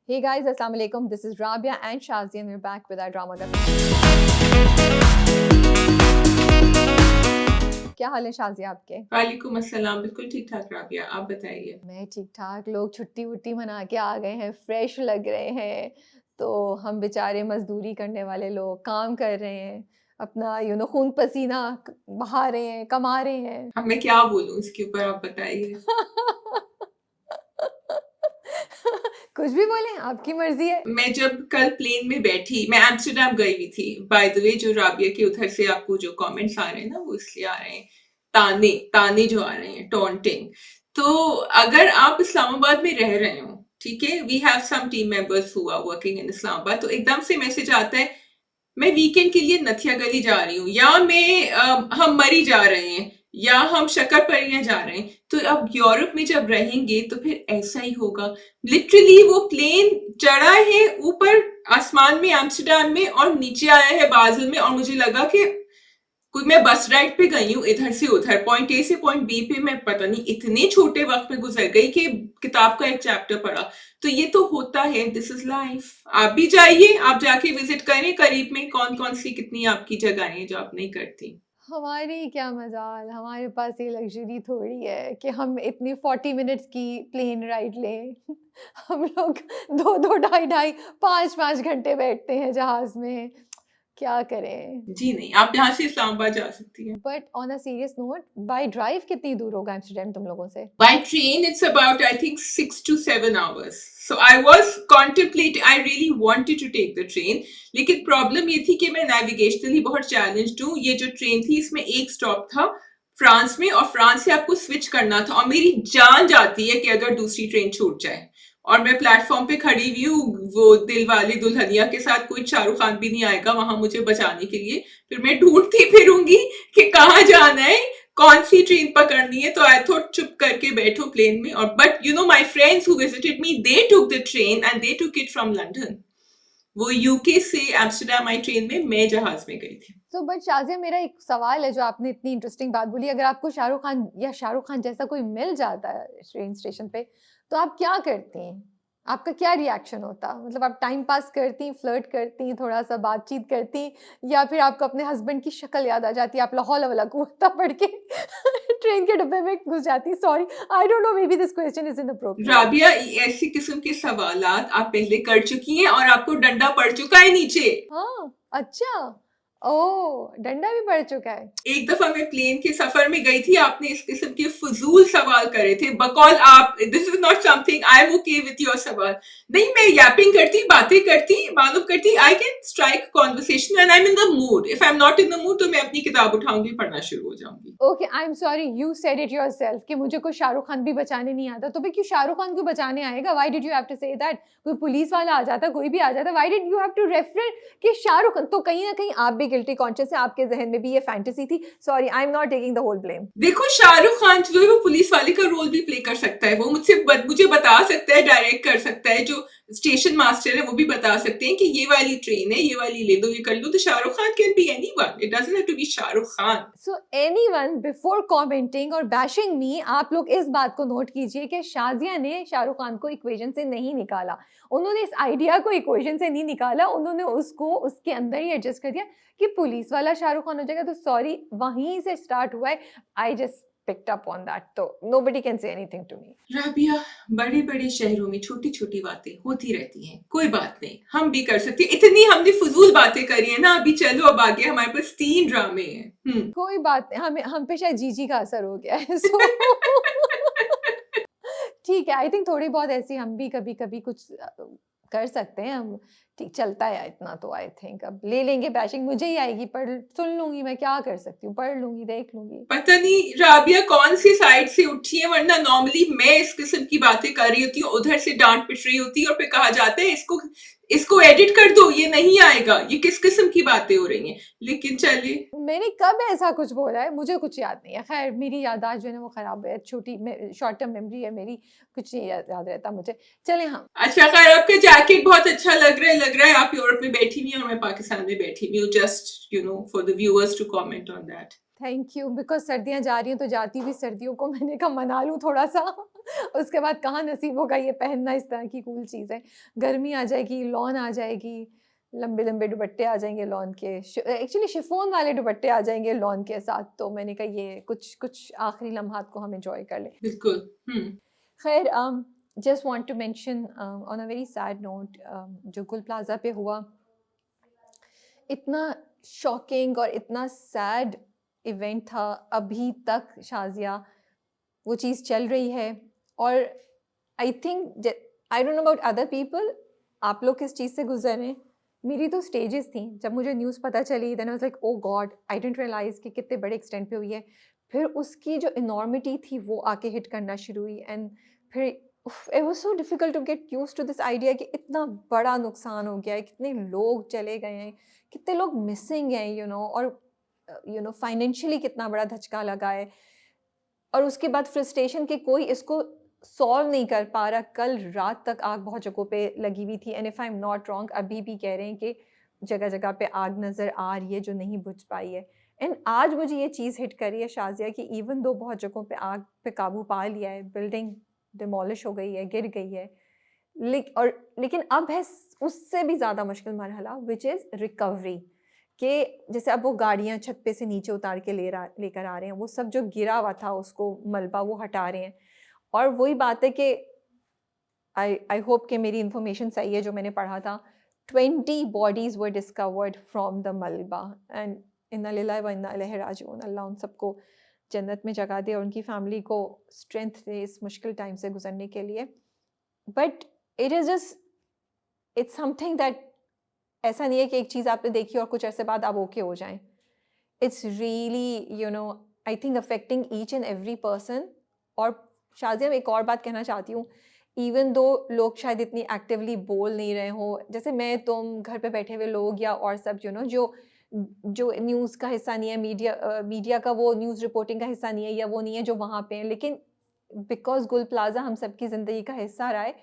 Hey guys, Assalamu alaikum. This is Rabia and Shazia and we're back with our drama का क्या हाल है शाजिया आपके? वालेकुम अस्सलाम। बिल्कुल ठीक ठाक राबिया, आप बताइए। मैं ठीक ठाक। लोग छुट्टी वुट्टी मना के आ गए हैं, फ्रेश लग रहे हैं। तो हम बेचारे मजदूरी करने वाले लोग काम कर रहे हैं, अपना खून पसीना बहा रहे हैं, कमा रहे हैं। अब मैं क्या बोलूँ इसके ऊपर, आप बताइए। कुछ भी बोलें, आपकी मर्जी है। मैं जब कल प्लेन में बैठी, मैं एम्स्टर्डम गई हुई थी। बाय द वे, जो राबिया के उधर से आपको जो कमेंट्स आ रहे हैं ना, वो इसलिए आ रहे हैं, ताने ताने जो आ रहे हैं, टॉन्टिंग। तो अगर आप इस्लामाबाद में रह रहे हो, ठीक है, we have some team members who are working in Islamabad, तो एकदम से मैसेज आता है मैं वीकेंड के लिए नथिया गली जा रही हूँ, या हम मरी जा रहे हैं, या हम शक्करपरियां जा रहे हैं। तो अब यूरोप में जब रहेंगे तो फिर ऐसा ही होगा। लिटरली वो प्लेन चढ़ा है ऊपर आसमान में एम्स्टर्डम में, और नीचे आया है बाजिल में, और मुझे लगा कि कोई मैं बस राइड पे गई हूँ इधर से उधर, पॉइंट ए से पॉइंट बी पे। मैं पता नहीं इतने छोटे वक्त में गुजर गई कि किताब का एक चैप्टर पढ़ा। तो ये तो होता है, दिस इज लाइफ। आप भी जाइए, आप जाके विजिट करें करीब में कौन कौन सी कितनी आपकी जगह हैं जो आप नहीं करती। हमारी क्या मजाल, हमारे पास ये लग्जरी थोड़ी है कि हम इतनी 40 मिनट्स की प्लेन राइड लें। हम लोग 2-2, ढाई-ढाई, 5-5 घंटे बैठते हैं जहाज में। क्या करें? जी नहीं, आप यहाँ से इस्लामाबाद जा सकती हैं। But on a serious note, by drive कितनी दूर होगा एम्स्टर्डम तुम लोगों से? By train, it's about, I think, 6 to 7 hours. So I was contemplating, I really wanted to take the train. लेकिन प्रॉब्लम ये थी कि मैं नेविगेशनली बहुत चैलेंज्ड हूँ। ये जो ट्रेन थी, इसमें एक स्टॉप था फ्रांस में, और फ्रांस से आपको स्विच करना था, और मेरी जान जाती है कि अगर दूसरी ट्रेन छूट जाए। और मैं प्लेटफॉर्म पे खड़ी हुई हूँ, वो दिल वाली दुल्हनिया के साथ, कोई शाहरुख खान भी नहीं आएगा वहां मुझे बचाने के लिए। फिर मैं ढूंढती फिरूंगी कि कहाँ जाना है, कौन सी ट्रेन पकड़नी है। तो आई थॉट चुप करके बैठो प्लेन में। और but you know my friends who visited me, they took the train and they took it from London. वो यूके से एम्स्टर्डम आई ट्रेन में, मैं जहाज में गई थी। तो बट शाजिया, मेरा एक सवाल है, जो आपने इतनी इंटरेस्टिंग बात बोली, अगर आपको शाहरुख खान या शाहरुख खान जैसा कोई मिल जाता है ट्रेन स्टेशन पे, तो आप क्या करती हैं? आपका क्या रिएक्शन होता? मतलब आप टाइम पास करती, फ्लर्ट करती, थोड़ा सा बातचीत करती, या फिर आपको अपने हस्बैंड की शक्ल याद आ जाती, आप ला हौला वला कुव्वता पढ़ के ट्रेन के डब्बे में घुस जाती? Sorry, I don't no, may be this question is inappropriate. Rabia, ऐसी किस्म के सवालात आप पहले कर चुकी हैं, और आपको डंडा पड़ चुका है नीचे। हाँ, अच्छा। ओह! डंडा भी पड़ चुका है। एक दफा मैं प्लेन के सफर में गई थी, आपने इस किस्म के फजूल सवाल करे थे बकौल आप, this is not something I am okay with your सवाल। नहीं, मैं यापिंग करती, बातें करती, मालूम करती, I can strike conversation when I am in the mood. If I am not in the mood तो मैं अपनी किताब उठाऊंगी, पढ़ना शुरू हो जाऊंगी। Okay, I am sorry, you said it yourself कि मुझे कोई शाहरुख खान भी बचाने नहीं आता। तो भाई क्यों शाहरुख खान क्यों बचाने आएगा? Why did you have to say that? कोई पुलिस वाला आ जाता, कोई भी आ जाता, why did you have to refer कि शाहरुख खान? तो कहीं ना कहीं आप भी गिल्टी कॉन्शियस है, आपके जहन में भी ये फैंटेसी थी। Sorry, I am not taking the whole blame. देखो, शाहरुख खान जो है वो पुलिस वाले का रोल भी प्ले कर सकता है। वो मुझे बता सकता है, डायरेक्ट कर सकता है। जो स्टेशन मास्टर है वो भी बता सकते हैं कि ये वाली ट्रेन है, ये वाली ले दो, ये कर लो। तो Shahrukh Khan can be anyone, it doesn't have to be Shahrukh Khan. So anyone, before commenting और बैशिंग मी, आप लोग इस बात को नोट कीजिए कि शाजिया ने शाहरुख खान को इक्वेशन से नहीं निकाला। उन्होंने इस आइडिया को इक्वेशन से नहीं निकाला, उन्होंने उसको उसके अंदर ही एडजस्ट कर दिया कि पुलिस वाला शाहरुख खान हो जाएगा। तो सॉरी, वहीं से स्टार्ट हुआ है। I just picked up on that, तो nobody can say anything to me. Rabia, बड़े बड़े शहरों में छोटी छोटी बातें होती रहती हैं, कोई बात नहीं, हम भी कर सकते हैं। इतनी हमने फजूल बातें करी है ना, अभी चलो अब आगे हमारे पास 3 ड्रामे हैं। कोई बात नहीं, हम पे शायद जीजी का असर हो गया है। सो ठीक है, आई थिंक थोड़ी बहुत ऐसी हम भी कभी कभी कुछ कर सकते हैं हम। ठीक चलता है इतना, तो आई थिंक अब ले लेंगे बैशिंग, मुझे ही आएगी, पढ़ सुन लूंगी, मैं क्या कर सकती हूँ, पढ़ लूंगी, देख लूंगी। पता नहीं राबिया कौन सी साइड से उठी है, वरना नॉर्मली मैं इस किस्म की बातें कर रही होती हूँ, उधर से डांट पिट रही होती है, और फिर कहा जाता है इसको एडिट कर दो, ये नहीं आएगा, ये किस किस्म की बातें हो रही हैं। लेकिन चलिए, मैंने कब ऐसा कुछ बोला है? मुझे कुछ याद नहीं है। खैर, मेरी याददाश्त जो है ना वो खराब है, छोटी शॉर्ट टर्म मेमोरी है मेरी, कुछ नहीं याद रहता मुझे। चले, हाँ। अच्छा खैर, आपका जैकेट बहुत अच्छा लग रहा है। आप यूरोप में बैठी हुई हैं और मैं पाकिस्तान में बैठी हुई हूँ, just for the viewers to comment on that. Thank you, because सर्दियाँ जा रही हैं तो जाती हुई सर्दियों को मैंने कहा मना लूँ थोड़ा सा। उसके बाद कहाँ नसीब होगा ये पहनना इस तरह की कूल चीज़ें। गर्मी आ जाएगी, लॉन आ जाएगी, लंबे-लंबे दुपट्टे आ जाएँगे लॉन के। एक्चुअली शिफॉन वाले दुपट्टे आ जाएँगे लॉन के साथ, तो मैंने कहा ये कुछ कुछ आखिरी लम्हात को हम एन्जॉय कर लें। बिल्कुल। खैर just want to mention on a very sad note, जो गुल प्लाज़ा पे हुआ, इतना शॉकिंग और इतना सैड इवेंट था। अभी तक शाज़िया वो चीज़ चल रही है। और I think, I don't know about other people, आप लोग किस चीज़ से गुजर रहे हैं। मेरी तो स्टेजेस थी जब मुझे न्यूज़ पता चली, then I was like oh God, I didn't realise कि कितने बड़े एक्सटेंट पे हुई है। फिर उसकी जो इनॉर्मिटी थी वो आके हिट करना शुरू हुई, एंड फिर it was so difficult to get used to this idea कि इतना बड़ा नुकसान हो गया है, कितने लोग चले गए हैं, कितने लोग मिसिंग हैं, और फाइनेंशियली कितना बड़ा धचका लगा है। और उसके बाद फ्रस्ट्रेशन कि कोई इसको सॉल्व नहीं कर पा रहा। कल रात तक आग बहुत जगहों पे लगी हुई थी, and if I am not wrong अभी भी कह रहे हैं कि जगह-जगह पे आग नज़र आ रही है जो नहीं बुझ पाई है। एंड आज मुझे ये चीज़ हिट करी है शाज़िया कि इवन दो बहुत जगहों पे आग पे काबू पा लिया है, बिल्डिंग डिमोलिश हो गई है, गिर गई है। लेकिन अब है उससे भी ज़्यादा मुश्किल मरहला, व्हिच इज़ रिकवरी। कि जैसे अब वो गाड़ियाँ छत पे से नीचे उतार के लेकर आ रहे हैं, वो सब जो गिरा हुआ था उसको मलबा वो हटा रहे हैं। और वही बात है कि आई होप कि मेरी इन्फॉर्मेशन सही है जो मैंने पढ़ा था, 20 bodies were discovered from the मलबा। एंड इन्ना लिल्लाहि व इन्ना इलैहि राजिऊन। अल्लाह उन सबको जन्नत में जगह दे और उनकी फैमिली को स्ट्रेंथ दे इस मुश्किल टाइम से गुजरने के लिए। But it is just, it's something that, ऐसा नहीं है कि एक चीज़ आपने देखी और कुछ अरसे बाद आप ओके हो जाएं। It's really I think affecting each and every person. और शाज़िया मैं एक और बात कहना चाहती हूँ, इवन दो लोग शायद इतनी एक्टिवली बोल नहीं रहे हो, जैसे मैं तुम घर पे बैठे हुए लोग या और सब जो जो न्यूज़ का हिस्सा नहीं है, मीडिया का वो न्यूज़ रिपोर्टिंग का हिस्सा नहीं है या वो नहीं है जो वहाँ पे हैं, लेकिन बिकॉज गुल प्लाजा हम सबकी ज़िंदगी का हिस्सा रहा है,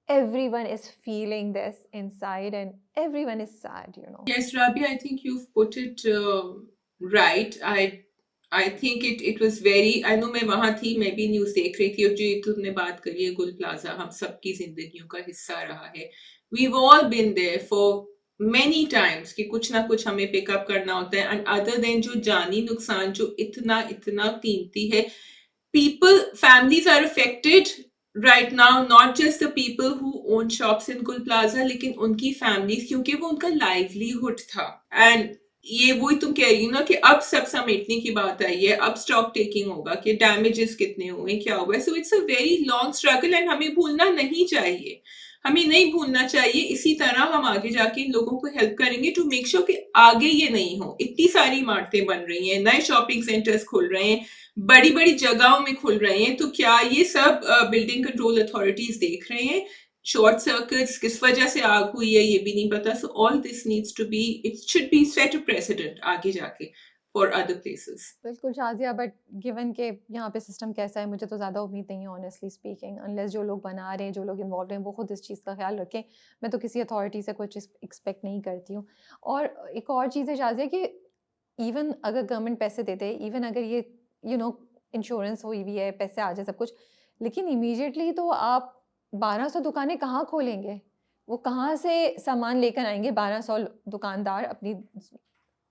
everyone is feeling this inside and everyone is sad. Yes, Rabia, I think you've put it right. I think it was very. I know मैं वहाँ थी, मैं भी न्यूज़ देख रही थी, और जो ये तुमने बात करी है, गुल प्लाजा हम सबकी जिंदगियों का हिस्सा रहा है. We've all been there for many times कि कुछ ना कुछ हमें पिकअप करना होता है. And other than जो जानी नुकसान जो इतना इतना कीमती है, families are affected right now, not just the people who own shops in Gul Plaza, लेकिन उनकी families, क्योंकि वो उनका livelihood था. And ये वही तुम कह रही हो ना कि अब सब समेटने की बात आई है, अब स्टॉक टेकिंग होगा कि डैमेजेस कितने हुए, क्या हुआ. सो it's a very long struggle and हमें भूलना नहीं चाहिए. हमें नहीं भूलना चाहिए. इसी तरह हम आगे जाके इन लोगों को हेल्प करेंगे टू मेक श्योर कि आगे ये नहीं हो. इतनी सारी इमारतें बन रही हैं, नए शॉपिंग सेंटर्स खुल रहे हैं, बड़ी बड़ी जगहों में खुल रहे हैं, तो क्या ये सब बिल्डिंग कंट्रोल अथॉरिटीज देख रहे हैं? शॉर्ट सर्किट्स किस वजह से आग हुई है ये भी नहीं पता. So all this needs to be, it should be set a precedent आगे जाके फॉर अदर प्लेसेस. बिल्कुल शाज़िया, बट गिवन के यहाँ पे सिस्टम कैसा है, मुझे तो ज़्यादा उम्मीद नहीं है ऑनेस्टली स्पीकिंग, अनलेस जो लोग बना रहे हैं, जो लोग इन्वॉल्व हैं, वो खुद इस चीज़ का ख्याल रखें. मैं तो किसी अथॉरिटी से कुछ एक्सपेक्ट नहीं करती हूँ. और एक और चीज़ है शाज़िया कि इवन अगर गवर्नमेंट पैसे दे दे, इवन अगर ये इंश्योरेंस हुई हुई है, पैसे आ जाए सब कुछ, लेकिन इमीडिएटली तो आप 1200 दुकानें कहाँ खोलेंगे? वो कहाँ से सामान लेकर आएंगे 1200 दुकानदार अपनी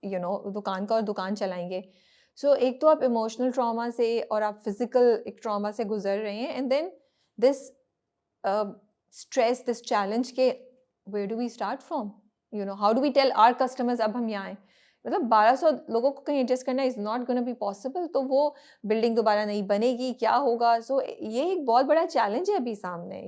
दुकान का और दुकान चलाएंगे. सो एक तो आप इमोशनल ट्रॉमा से और आप फिजिकल एक ट्रॉमा से गुजर रहे हैं, and then this stress, this challenge के where do we start from, how do we tell our customers अब हम यहाँ आए. मतलब 1200 लोगों को कहीं एडजस्ट करना is not gonna be possible. तो वो बिल्डिंग दोबारा नहीं बनेगी, क्या होगा? सो ये एक बहुत बड़ा चैलेंज है अभी सामने.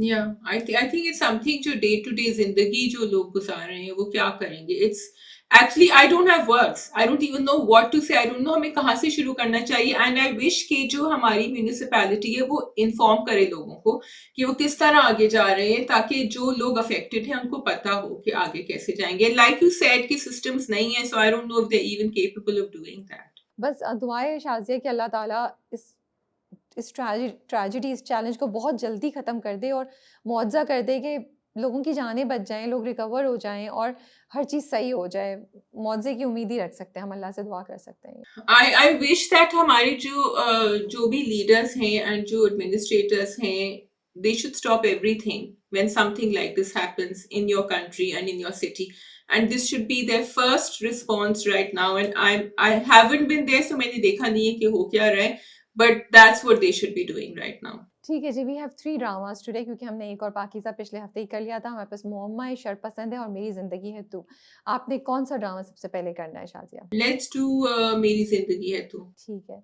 Yeah, I think it's something जो day to day जिंदगी जो लोग गुजार रहे हैं वो क्या करेंगे. It's actually I don't have words. I don't even know what to say. I don't know हमें कहाँ से शुरू करना चाहिए. And I wish कि जो हमारी म्यूनिसिपैलिटी है वो इन्फॉर्म करे लोगों को कि वो किस तरह आगे जा रहे हैं, ताकि जो लोग अफेक्टेड हैं उनको पता हो कि आगे कैसे जाएंगे. Like you said कि systems नहीं है, so I don't know if they're even capable of doing that. बस दुआएं शाज़िया कि अल्लाह ताला इस ट्रेजेडी, इस चैलेंज को बहुत जल्दी ख़त्म कर दे और मुआवजा कर दे कि लोगों की जानें बच जाएँ, लोग रिकवर हो जाएँ और हर चीज़ सही हो जाए। मुआवज़े की उम्मीद ही रख सकते हैं, हम अल्लाह से दुआ कर सकते हैं। आई विश दैट हमारे जो भी लीडर्स हैं एंड जो एडमिनिस्ट्रेटर्स हैं, they should stop everything when something like this happens in your country and in your city, and this should be their first response right now. And I haven't been there, so मैंने देखा नहीं है कि हो क्या रहा है, but that's what they should be doing right now. ठीक है जी, वी हैव 3 ड्रामास टुडे क्योंकि हमने एक और पाकीज़ा पिछले हफ्ते ही कर लिया था। हमारे पास मुअम्मा है, शरपसंद है और मेरी ज़िंदगी है तू। आपने कौन-सा ड्रामा सबसे पहले करना है शाज़िया? लेट्स डू मेरी जिंदगी है तू। ठीक है।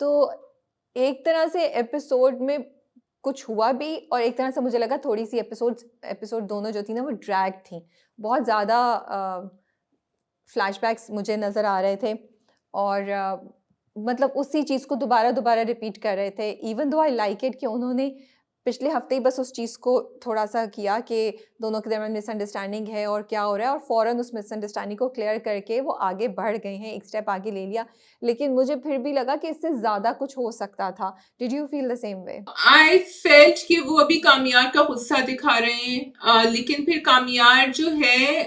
तो एक तरह से एपिसोड में कुछ हुआ भी और एक तरह से मुझे लगा थोड़ी-सी एपिसोड दोनों जो थी ना वो ड्रैग थी। बहुत ज़्यादा फ्लैशबैक्स मुझे नज़र आ रहे थे और मतलब उसी चीज़ को दोबारा-दोबारा रिपीट कर रहे थे। Even though I like it कि उन्होंने पिछले हफ्ते ही बस उस चीज़ को थोड़ा-सा किया कि दोनों के दरमियान मिसअंडरस्टैंडिंग है और क्या हो रहा है और फ़ौरन उस मिसअंडरस्टैंडिंग को क्लियर करके वो आगे बढ़ गए हैं, एक स्टेप आगे ले लिया। लेकिन मुझे फिर भी लगा कि इससे ज़्यादा कुछ हो सकता था। Did you feel the same way? I felt कि वो अभी कामयार का गुस्सा दिखा रहे हैं, लेकिन फिर कामयार जो है,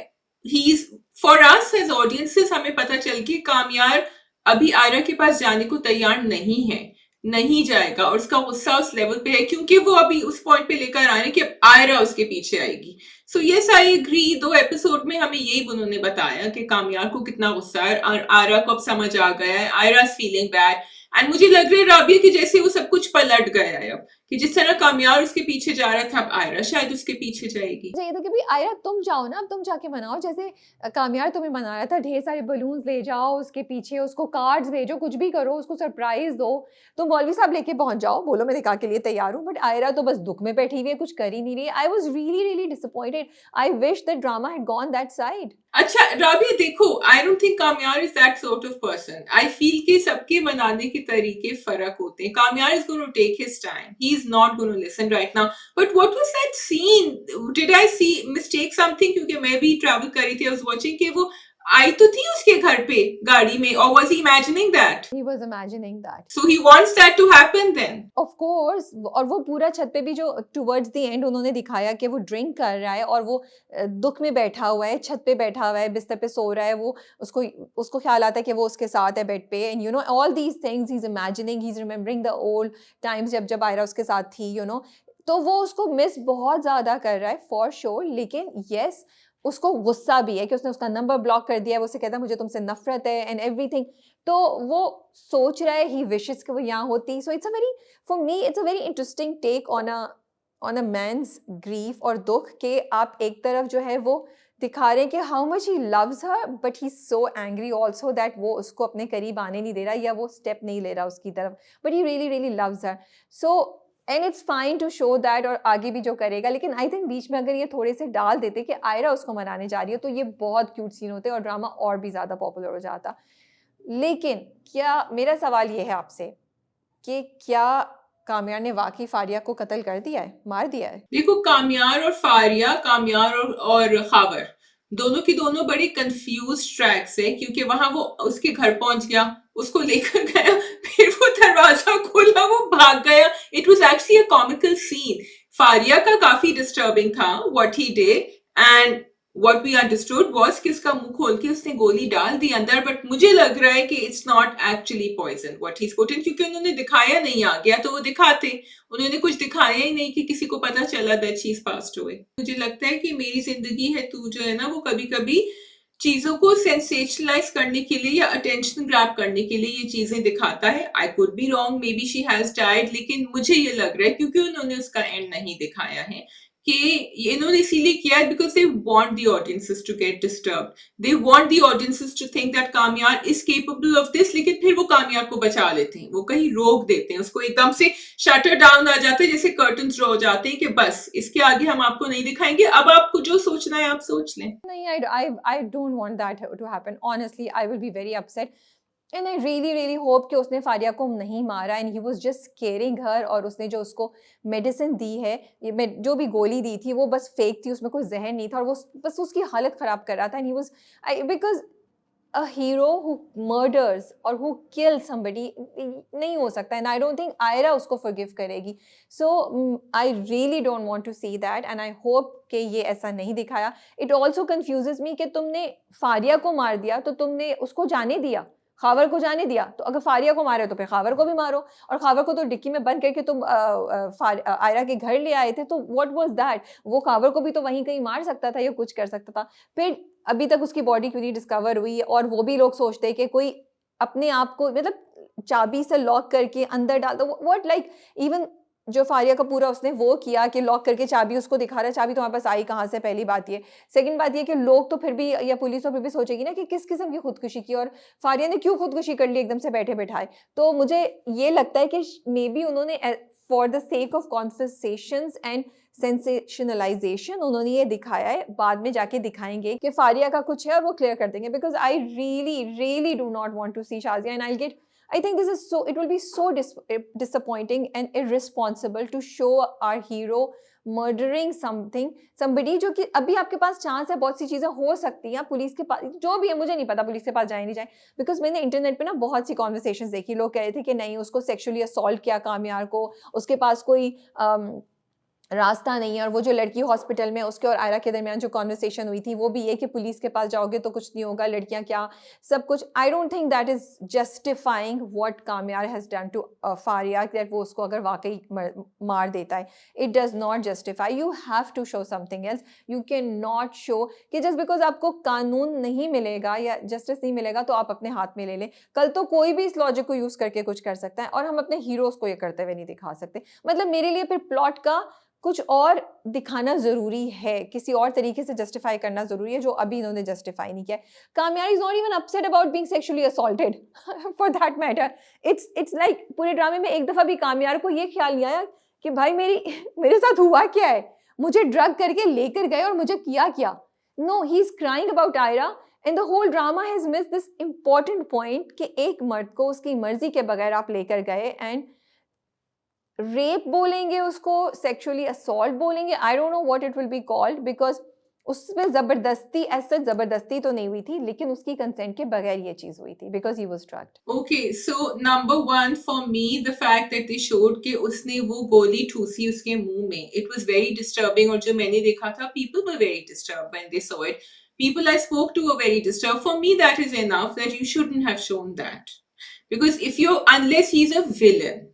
he is for us as audiences, हमें पता चल कि कामयार अभी आयरा के पास जाने को तैयार नहीं है, नहीं जाएगा, और उसका गुस्सा उस लेवल पे है क्योंकि वो अभी उस पॉइंट पे लेकर आ रहे हैं कि अब आयरा उसके पीछे आएगी। So yes I agree, 2 episode में हमें यही उन्होंने बताया कि कामयार को कितना गुस्सा है और आयरा को अब समझ आ गया है, Ayra is feeling bad. And मुझे लग रहा है राबिया कि जैसे वो सब कुछ पलट गया है अब, कि जिस तरह कामयार उसके पीछे जा रहा था, अब आयरा शायद उसके पीछे जाएगी। मुझे ये था कि भाई आयरा तुम जाओ ना, अब तुम जाके मनाओ जैसे कामयार तुम्हें मना रहा था, ढेर सारे बलून्स ले जाओ उसके पीछे, उसको कार्ड्स भेजो, कुछ भी करो, उसको सरप्राइज़ दो। तुम मौलवी साहब लेके पहुँच जाओ, बोलो मैं निकाह के लिए तैयार हूँ, बट आयरा तो बस दुःख में बैठी हुई है, कुछ कर ही नहीं रही है। I was really, really disappointed. I wish that drama had gone that side. अच्छा राबिया, देखो, I don't think Kamyar is that sort of person. I feel कि सबके मनाने के तरीके फर्क होते हैं। Kamyar is going to take his time, he is not going to listen right now. But what was that scene? Did I see mistake something? क्योंकि मैं भी ट्रैवल कर रही थी, आई वाज वाचिंग कि वो आई तो थी उसके घर पे गाड़ी में, और was he imagining that? He was imagining that. So he wants that to happen then. Of course, और वो पूरा छत पे भी जो टुवर्ड्स द एंड उन्होंने दिखाया कि वो ड्रिंक कर रहा है और वो दुःख में बैठा हुआ है, छत पे बैठा हुआ है, बिस्तर पे सो रहा है, वो उसको उसको ख्याल आता है कि वो उसके साथ है बेड पे, and you know all these things he is imagining, he is remembering the old times जब जब आयरा उसके साथ थी, यू नो। तो वो उसको मिस बहुत ज़्यादा कर रहा है फॉर श्योर, लेकिन येस उसको गुस्सा भी है कि उसने उसका नंबर ब्लॉक कर दिया है, वो उसे कहता है मुझे तुमसे नफ़रत है एंड एवरीथिंग। तो वो सोच रहा है, ही विशेस कि वो यहाँ होती। So it's a very, for me it's a very interesting take on a man's grief और दुःख के आप एक तरफ जो है वो दिखा रहे हैं कि how much he loves her, but he is so angry also that वो उसको अपने करीब आने नहीं दे रहा या वो स्टेप नहीं ले रहा उसकी तरफ, but he really really loves her. So and it's fine to show that, और आगे भी जो करेगा, लेकिन आई थिंक बीच में अगर ये थोड़े से डाल देते कि आयरा उसको मनाने जा रही है तो ये बहुत क्यूट सीन होते और ड्रामा और भी ज़्यादा पॉपुलर हो जाता। लेकिन क्या, मेरा सवाल ये है आपसे कि क्या काम्या ने वाक़ई फ़ारिया को कत्ल कर दिया है, मार दिया है? देखो, कामयार और फारिया, कामयार और खावर, दोनों की दोनों बड़ी कंफ्यूज ट्रैक्स है, क्योंकि वहां वो उसके घर पहुंच गया, उसको लेकर गया, फिर वो दरवाजा खोला, वो भाग गया। It was actually a comical scene. Faria का काफी डिस्टर्बिंग था what he did, and what we understood was कि उसका मुंह खोल के उसने गोली डाल दी अंदर, बट मुझे लग रहा है कि it's not actually poison what he is put in, क्योंकि उन्होंने दिखाया नहीं, आ गया तो वो दिखाते, उन्होंने कुछ दिखाया ही नहीं कि किसी को पता चला that she is passed away. मुझे लगता है कि मेरी जिंदगी है तू जो है ना, वो कभी कभी चीजों को सेंसेशनलाइज करने के लिए या अटेंशन ग्रैब करने के लिए ये चीजें दिखाता है। I could be wrong, may be she has died, लेकिन मुझे ये लग रहा है क्योंकि उन्होंने उसका एंड नहीं दिखाया है कि ये इन्होंने इसीलिए किया है, because they want the audiences to get disturbed, they want the audiences to think that Kamyar is capable of this, लेकिन फिर वो कामयार को बचा लेते हैं, वो कहीं रोक देते हैं उसको, एकदम से शटर डाउन आ जाते हैं, जैसे कर्टन्स ड्रॉ हो जाते हैं कि बस इसके आगे हम आपको नहीं दिखाएंगे, अब आपको जो सोचना है आप सोच लें। नहीं, I don't want that to happen. Honestly, I will be very upset. And I really, really hope कि उसने फारिया को नहीं मारा and he was just scaring her, और उसने जो उसको मेडिसिन दी है, ये जो भी गोली दी थी वो बस फेक थी, उसमें कोई जहर नहीं था और वो बस उसकी हालत ख़राब कर रहा था, and he was, because a hero who murders or who kills somebody नहीं हो सकता, and I don't think Ayra उसको forgive करेगी. So I really don't want to see that, and I hope कि ये ऐसा नहीं दिखाया. It also confuses me कि तुमने फारिया को मार दिया तो तुमने उसको जाने दिया, खावर को जाने दिया, तो अगर फारिया को मारे तो फिर खावर को भी मारो, और खावर को तो डिक्की में बंद करके तुम आयरा के घर ले आए थे, तो व्हाट वाज दैट? वो खावर को भी तो वहीं कहीं मार सकता था या कुछ कर सकता था. फिर अभी तक उसकी बॉडी क्यों नहीं डिस्कवर हुई? और वो भी लोग सोचते हैं कि कोई अपने आप को मतलब चाबी से लॉक करके अंदर डाल दो. व्हाट लाइक इवन जो फारिया का पूरा उसने वो किया कि लॉक करके चाबी उसको दिखा रहा है, चाबी तुम्हारे पास आई कहाँ से? पहली बात ये. सेकंड बात ये कि लोग तो फिर भी या पुलिस तो फिर भी सोचेगी ना कि किस किस्म की खुदकुशी की, और फारिया ने क्यों खुदकुशी कर ली एकदम से बैठे बैठाए. तो मुझे ये लगता है कि मे बी उन्होंने for the sake of conversations and sensationalization उन्होंने ये दिखाया है. बाद में जाके दिखाएंगे कि फारिया का कुछ है और वो क्लियर कर देंगे, because I really do not want to see Shazia, and I think this is so, it will be so disappointing and irresponsible to show our hero murdering somebody जो कि अभी आपके पास चांस है, बहुत सी चीज़ें हो सकती हैं. पुलिस के पास जो भी है, मुझे नहीं पता पुलिस के पास जाए नहीं जाए, बिकॉज मैंने इंटरनेट पे ना बहुत सी कॉन्वर्सेशंस देखी. लोग कह रहे थे कि नहीं, उसको सेक्सुअली असॉल्ट किया कामयार को, उसके पास कोई रास्ता नहीं है. और वो जो लड़की हॉस्पिटल में, उसके और आयरा के दरमियान जो कॉन्वर्सेशन हुई थी वो भी ये कि पुलिस के पास जाओगे तो कुछ नहीं होगा, लड़कियां क्या, सब कुछ. I don't think that is justifying what Kamyar has done to Faria, that वो उसको अगर वाकई मार देता है. It does not justify. You have to show something else. You can not show कि जस्ट बिकॉज आपको कानून नहीं मिलेगा या जस्टिस नहीं मिलेगा तो आप अपने हाथ में ले लें. कल तो कोई भी इस लॉजिक को यूज करके कुछ कर सकता है, और हम अपने हीरोज को ये करते हुए नहीं दिखा सकते. मतलब मेरे लिए फिर प्लॉट का कुछ और दिखाना ज़रूरी है, किसी और तरीके से जस्टिफाई करना ज़रूरी है, जो अभी इन्होंने जस्टिफाई नहीं किया. Kamyar is not even upset about being sexually assaulted for that matter. It's like पूरे ड्रामे में एक दफ़ा भी कामयार को ये ख्याल नहीं आया कि भाई मेरे साथ हुआ क्या है, मुझे ड्रग करके लेकर गए और मुझे किया क्या. No, he is crying about Ayra, and the whole drama has missed this important point कि एक मर्द को उसकी मर्जी के बगैर आप लेकर गए, एंड रेप बोलेंगे उसको, सेक्सुअली असॉल्ट बोलेंगे, आई don't know what it will be called, because उसमें जबरदस्ती, ऐसा जबरदस्ती तो नहीं हुई थी, लेकिन उसकी कंसेंट के बगैर ये चीज हुई थी, because he was drugged. Okay, so number one for me, the fact that they showed कि उसने वो गोली ठूसी उसके मुंह में, it was very disturbing. और जो मैंने देखा था, people were very disturbed when they saw it. People I spoke to were very disturbed. For me, that is enough that you shouldn't have shown that. Because unless he's a villain,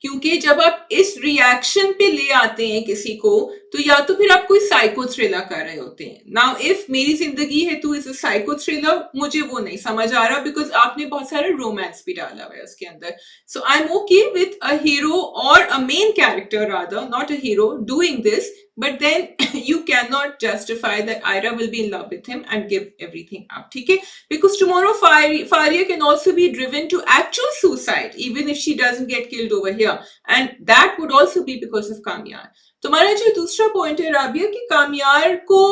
क्योंकि जब आप इस reaction पे ले आते हैं किसी को, तो या तो फिर आप कोई साइको थ्रिलर कर रहे होते हैं. नाउ इफ मेरी जिंदगी है तो इज अ साइको थ्रिलर, मुझे वो नहीं समझ आ रहा, बिकॉज आपने बहुत सारा रोमांस भी डाला हुआ है उसके अंदर. So I am okay with a hero और a main character rather, not a hero, doing this. But then you cannot justify that Ira will be in love with him and give everything up, ठीक है? Because tomorrow Faria can also be driven to actual suicide, even if she doesn't get killed over here, and that would also be because of Kamyar. तुम्हारा जो दूसरा point है राबिया कि कामयार को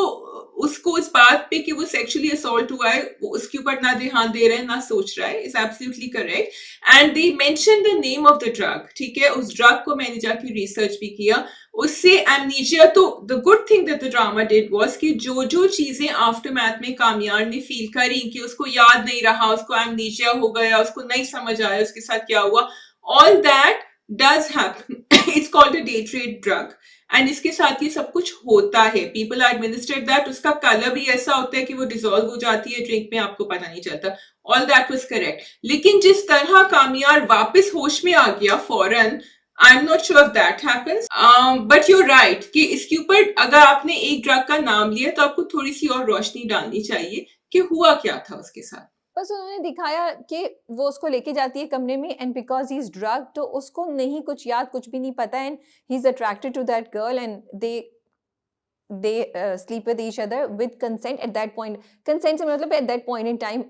उसको इस बात पे कि वो सेक्सुअली असॉल्ट हुआ है, वो उसके ऊपर ना ध्यान दे रहे हैं ना सोच रहा है, is absolutely correct. And they mention the name of the drug, ठीक है? उस ड्रग को मैंने जाके रिसर्च भी किया, उससे एमनीजिया. तो the good thing that the drama did was कि जो चीजें आफ्टरमैथ में कामयार ने फील करी कि उसको याद नहीं रहा, उसको एमनीजिया हो गया, उसको नहीं समझ आया उसके साथ क्या हुआ, all that does happen. It's called a date ट्रेड ड्रग, एंड इसके साथ ये सब कुछ होता है. People are administrate that. उसका कलर भी ऐसा होता है कि वो डिसॉल्व हो जाती है ड्रिंक में, आपको पता नहीं चलता. All that was correct. लेकिन जिस तरह कामयार वापस होश में आ गया फौरन, आई am not sure if that happens. But you right कि इसके ऊपर अगर आपने एक ड्रग का नाम लिया तो आपको थोड़ी सी और रोशनी डालनी चाहिए कि हुआ क्या था उसके साथ. बस उन्होंने दिखाया कि वो उसको लेके जाती है कमरे में, and because he is drug, तो उसको नहीं कुछ याद, कुछ भी नहीं पता, and he is attracted to that girl, and they sleep with each other with consent at that point. Consent से मतलब at that point in time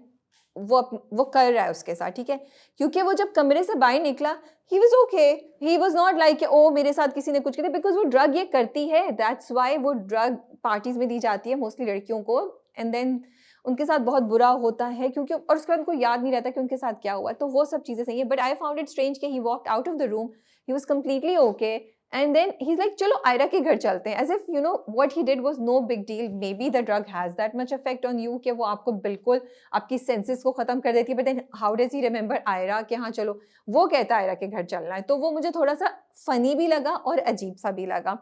वो कर रहा है उसके साथ, ठीक है? क्योंकि वो जब कमरे से बाहर निकला, he was okay, he was not like oh मेरे साथ किसी ने कुछ किया, बिकॉज वो ड्रग ये करती है. दैट्स व्हाई वो ड्रग पार्टीज में दी जाती है मोस्टली लड़कियों को, एंड देन उनके साथ बहुत बुरा होता है, क्योंकि और उसके बाद उनको याद नहीं रहता कि उनके साथ क्या हुआ. तो वो सब चीज़ें सही है, but I found it strange कि he walked out of the room, he was completely okay, And then he's like, चलो आयरा के घर चलते हैं, as if you know what he did was no big deal. Maybe the drug has that much effect on you कि वो आपको बिल्कुल आपकी senses को खत्म कर देती है. But then how does he remember Ayra कि हाँ चलो वो कहता है आयरा के घर चलना है. तो वो मुझे थोड़ा सा funny भी लगा और अजीब सा भी लगा.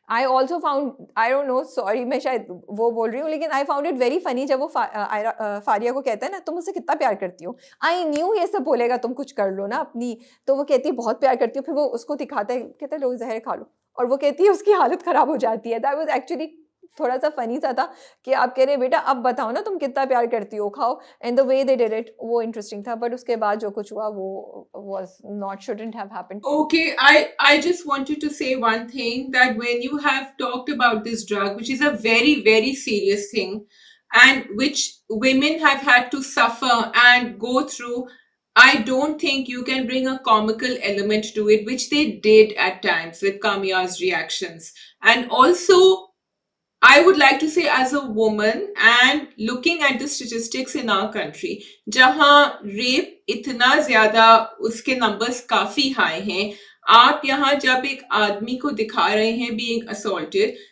I also found, I don't know, sorry मैं शायद वो बोल रही हूँ, लेकिन I found it very funny जब वो फारिया को कहता है ना, तुम मुझसे कितना प्यार करती हो. I knew ये सब बोलेगा, तुम कुछ कर लो ना अपनी. तो वो कहती है बहुत प्यार करती हो, फिर वो उसको दिखाता है, कहता है लो जहर खा लो, और वो कहती है उसकी हालत खराब हो जाती है. That was actually थोड़ा सा फनी सा था कि आप कह रहे हैं बेटा अब बताओ ना तुम कितना प्यार करती हो, खाओ. And the way they did it वो इंटरेस्टिंग था. बट उसके बाद जो कुछ हुआ वो was not shouldn't have happened. Okay, I just wanted to say one thing, that when you have talked about this drug, which is a very, very serious thing, and which women have had to suffer and go through, I don't think you can bring a comical element to it, which they did at times with Kamya's reactions. And also, I would like to say, as a woman and looking at the statistics in our country, जहाँ rape इतना ज्यादा, उसके numbers काफी high हैं, आप यहाँ जब एक आदमी को दिखा रहे हैं being assaulted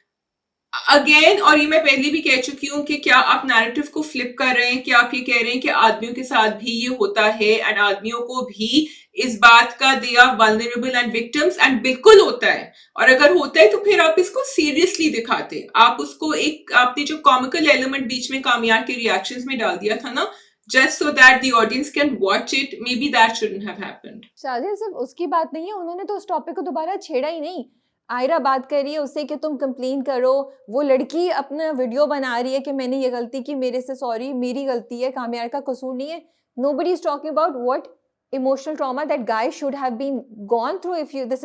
अगेन, और ये मैं पहले भी कह चुकी हूँ कि क्या आप नैरेटिव को फ्लिप कर रहे हैं, क्या आप ये कह रहे हैं कि आदमियों के साथ भी ये होता है एंड आदमियों को भी इस बात का they are vulnerable and victims, and बिल्कुल होता है. और अगर होता है तो फिर आप इसको सीरियसली दिखाते. आप उसको एक, आपने जो कॉमिकल एलिमेंट बीच में कामयार के रिएक्शंस में डाल दिया था ना, just so that the audience can watch it, maybe that shouldn't have happened. Shadiya सिर्फ उसकी बात नहीं है, उन्होंने तो उस टॉपिक को दोबारा छेड़ा ही नहीं. आयरा बात कर रही है उससे कि तुम कंप्लेन करो, वो लड़की अपना वीडियो बना रही है कि मैंने ये गलती की, मेरे से सॉरी, मेरी गलती है, कामयार का कसूर नहीं है. Nobody is talking about what emotional trauma that guy should have been gone through if you this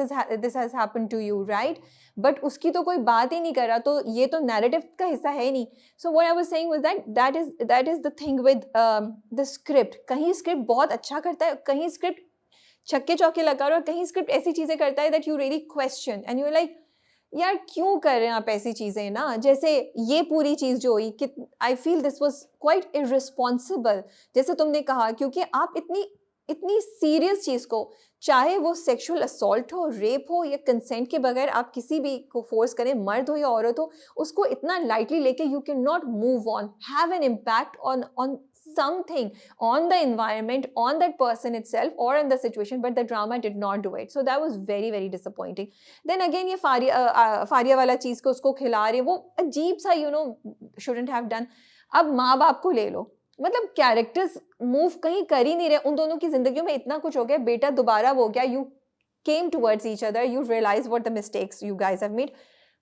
has happened to you, right? But उसकी तो कोई बात ही नहीं कर रहा, तो ये तो narrative का हिस्सा है ही नहीं. So what I was saying was that is the thing with the script. कहीं script बहुत अच्छा करता है, कहीं script छक्के चौके लगा रहा है, और कहीं script ऐसी चीजें करता है that you really question and you're like यार क्यों कर रहे हैं आप ऐसी चीजें ना. जैसे ये पूरी चीज जो हुई कि I feel this was quite irresponsible, जैसे तुमने कहा, क्योंकि आप इतनी सीरियस चीज को, चाहे वो सेक्सुअल असॉल्ट हो, रेप हो, या कंसेंट के बगैर आप किसी भी को फोर्स करें, मर्द हो या औरत हो, उसको इतना लाइटली लेके you can not move on, have an impact on something, on the environment, on that person itself, or in the situation, but the drama did not do it. So that was very, very disappointing. Then again, ये फारिया वाला चीज को उसको खिला रहे, वो अजीब सा, you know, shouldn't have done. अब माँ बाप को ले लो, मतलब कैरेक्टर्स मूव कहीं कर ही नहीं रहे. उन दोनों की जिंदगियों में इतना कुछ हो गया, बेटा दोबारा हो गया, you came towards each other, you realise what the mistakes you guys have made.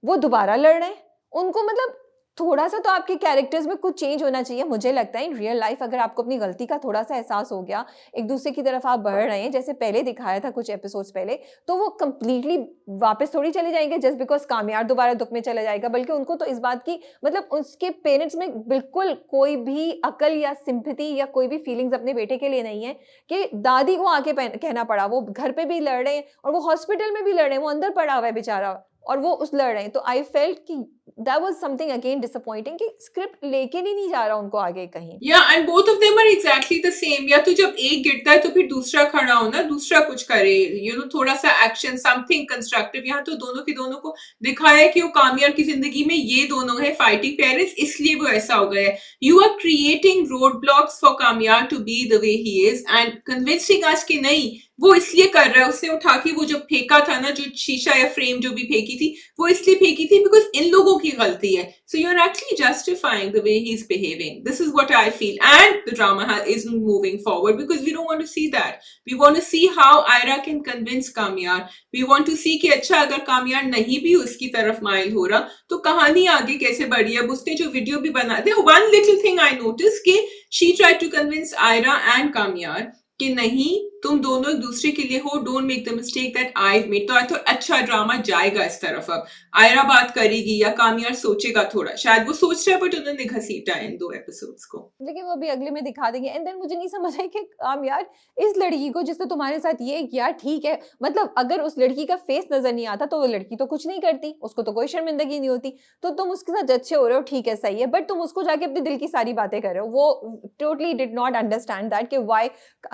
वो दोबारा लड़ रहे हैं, उनको मतलब थोड़ा सा तो आपके कैरेक्टर्स में कुछ चेंज होना चाहिए. मुझे लगता है इन रियल लाइफ अगर आपको अपनी गलती का थोड़ा सा एहसास हो गया, एक दूसरे की तरफ आप बढ़ रहे हैं, जैसे पहले दिखाया था कुछ एपिसोड्स पहले, तो वो कंप्लीटली वापस थोड़ी चले जाएंगे जस्ट बिकॉज कामयार दोबारा दुख में चला जाएगा. बल्कि उनको तो इस बात की, मतलब उसके पेरेंट्स में बिल्कुल कोई भी अकल या सिंपैथी या कोई भी फीलिंग्स अपने बेटे के लिए नहीं है कि दादी को आके कहना पड़ा. वो घर पे भी लड़ रहे हैं और वो हॉस्पिटल में भी लड़ रहे हैं, वो अंदर पड़ा हुआ है बेचारा और वो उस लड़ रहे हैं. तो आई फेल्ट कि that was something again disappointing कि स्क्रिप्ट लेके नहीं जा रहा उनको आगे कहीं. Yeah, and both of them are exactly the same. या तो जब एक गिरता है तो फिर दूसरा खड़ा हो ना, दूसरा कुछ करे, you know, थोड़ा सा एक्शन, समथिंग कंस्ट्रक्टिव. यहाँ तो दोनों के दोनों को दिखाया है कि वो कामयार की जिंदगी में ये दोनों है फाइटिंग पेरेंट्स, इसलिए वो ऐसा हो गया है. You are creating roadblocks for कामयार to be the way he is and convincing us कि नहीं, वो इसलिए कर रहा है. उसने उठा के वो जो फेंका था ना, जो शीशा या फ्रेम जो भी फेंकी थी, वो इसलिए फेंकी थी बिकॉज इन लोगों की गलती है. So you're actually justifying the way he's behaving. This is what I feel, and the drama isn't moving forward because we don't want to see that. We want to see how Aira can convince Kamyar. We want to see कि अच्छा अगर कामयार नहीं भी उसकी तरफ mile हो रहा तो कहानी आगे कैसे बढ़ी. अब उसने जो वीडियो भी बना दिया, one little thing I noticed कि she tried to convince Aira and Kamyar कि नहीं तुम दोनों एक दूसरे के लिए हो, don't make the mistake that I made. तो आई थॉट अच्छा ड्रामा जाएगा इस तरफ. अब आयरा बात करेगी या कामयार सोचेगा थोड़ा, शायद वो सोच रहा है, बट उन्होंने घसीटा है इन 2 एपिसोड्स को. लेकिन वो भी अगले में दिखा देंगे. एंड देन मुझे नहीं समझ आई कि कामयार इस लड़की को जिसने तुम्हारे साथ ये किया, ठीक है, मतलब अगर उस लड़की का फेस नजर नहीं आता तो वो लड़की तो कुछ नहीं करती, उसको तो कोई शर्मिंदगी नहीं होती, तो तुम उसके साथ अच्छे हो रहे हो, ठीक है, सही है, बट तुम उसको जाके अपने दिल की सारी बातें कर रहे हो. वो totally did not understand that कि व्हाई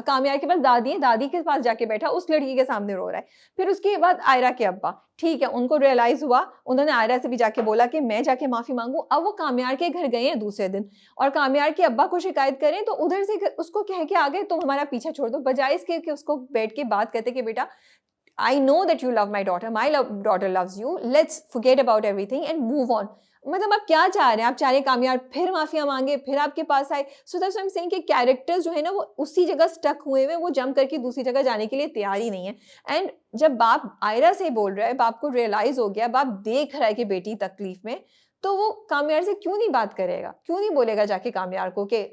कामयार के पास दादी है, दादी के पास जाके बैठा, उस लड़की के सामने रो रहा है। फिर उसके बाद आयरा के अब्बा, ठीक है, उनको रियलाइज़ हुआ, उन्होंने आयरा से भी जाके बोला कि मैं जाके माफ़ी माँगूँ। अब वो कामयार के घर गए हैं दूसरे दिन और कामयार के अब्बा को शिकायत करें तो उधर से उसको कह के आ गए तुम हमारा पीछा छोड़ दो, बजाय इसके कि उसको बैठ के बात करते कि बेटा I know that you love my daughter, daughter loves you, let's forget about everything and move on. मतलब आप क्या चाह रहे हैं? आप चाह रहे हैं कामयाब फिर माफिया मांगे, फिर आपके पास आए। सो that's why I am saying कि कैरेक्टर्स जो है ना वो उसी जगह स्टक हुए हुए, वो जंप करके दूसरी जगह जाने के लिए तैयार ही नहीं है। एंड जब बाप आयरा से बोल रहा है, बाप को रियलाइज हो गया, बाप देख रहा है कि बेटी तकलीफ में, तो वो कामयार से क्यों नहीं बात करेगा? क्यों नहीं बोलेगा जाके कामयार को कि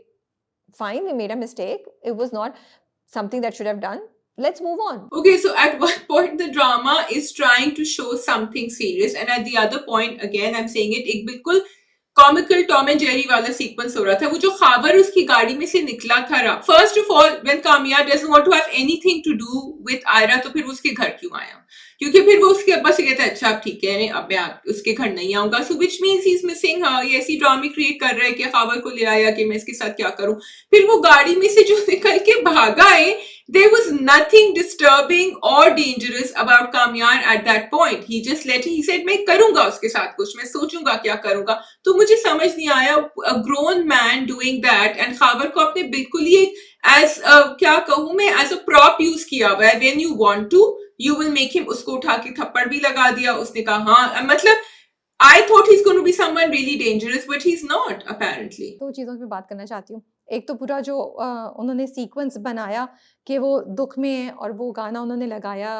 fine, we made a mistake, it was not something that should have done, let's move on. Okay, so at one point the drama is trying to show something serious, and at the other point, again I'm saying it, एक बिल्कुल comical Tom and Jerry वाला sequence हो रहा था। वो जो खाबर उसकी गाड़ी में से निकला था, first of all when Kamyar doesn't want to have anything to do with Aira, तो फिर वो उसके घर क्यों आया? क्योंकि फिर वो उसके अब्बा से कहता है अच्छा अब ठीक है, अब मैं उसके घर नहीं आऊंगा। So which means he is missing her. ये ऐसी ड्रामे क्रिएट कर रहा है कि खाबर को ले आया कि मैं इसके साथ क्या करूं। फिर वो गाड़ी में से जो निकल के भागा है, there was nothing disturbing or dangerous about Kamyar at that point. He just he said मैं करूंगा उसके साथ कुछ, मैं सोचूंगा क्या करूंगा। तो मुझे समझ नहीं आया a grown man doing that, and खाबर को आपने बिल्कुल ही as क्या कहूँ मैं, as a prop use किया हुआ है। when you want to you will make him, उसको उठा के थप्पड़ भी लगा दिया। उसने कहा हाँ, मतलब I thought he's going to be someone really dangerous, but he's not apparently. दो चीज़ों पे बात करना चाहती हूँ। एक तो पूरा जो उन्होंने सीक्वेंस बनाया कि वो दुख में है और वो गाना उन्होंने लगाया,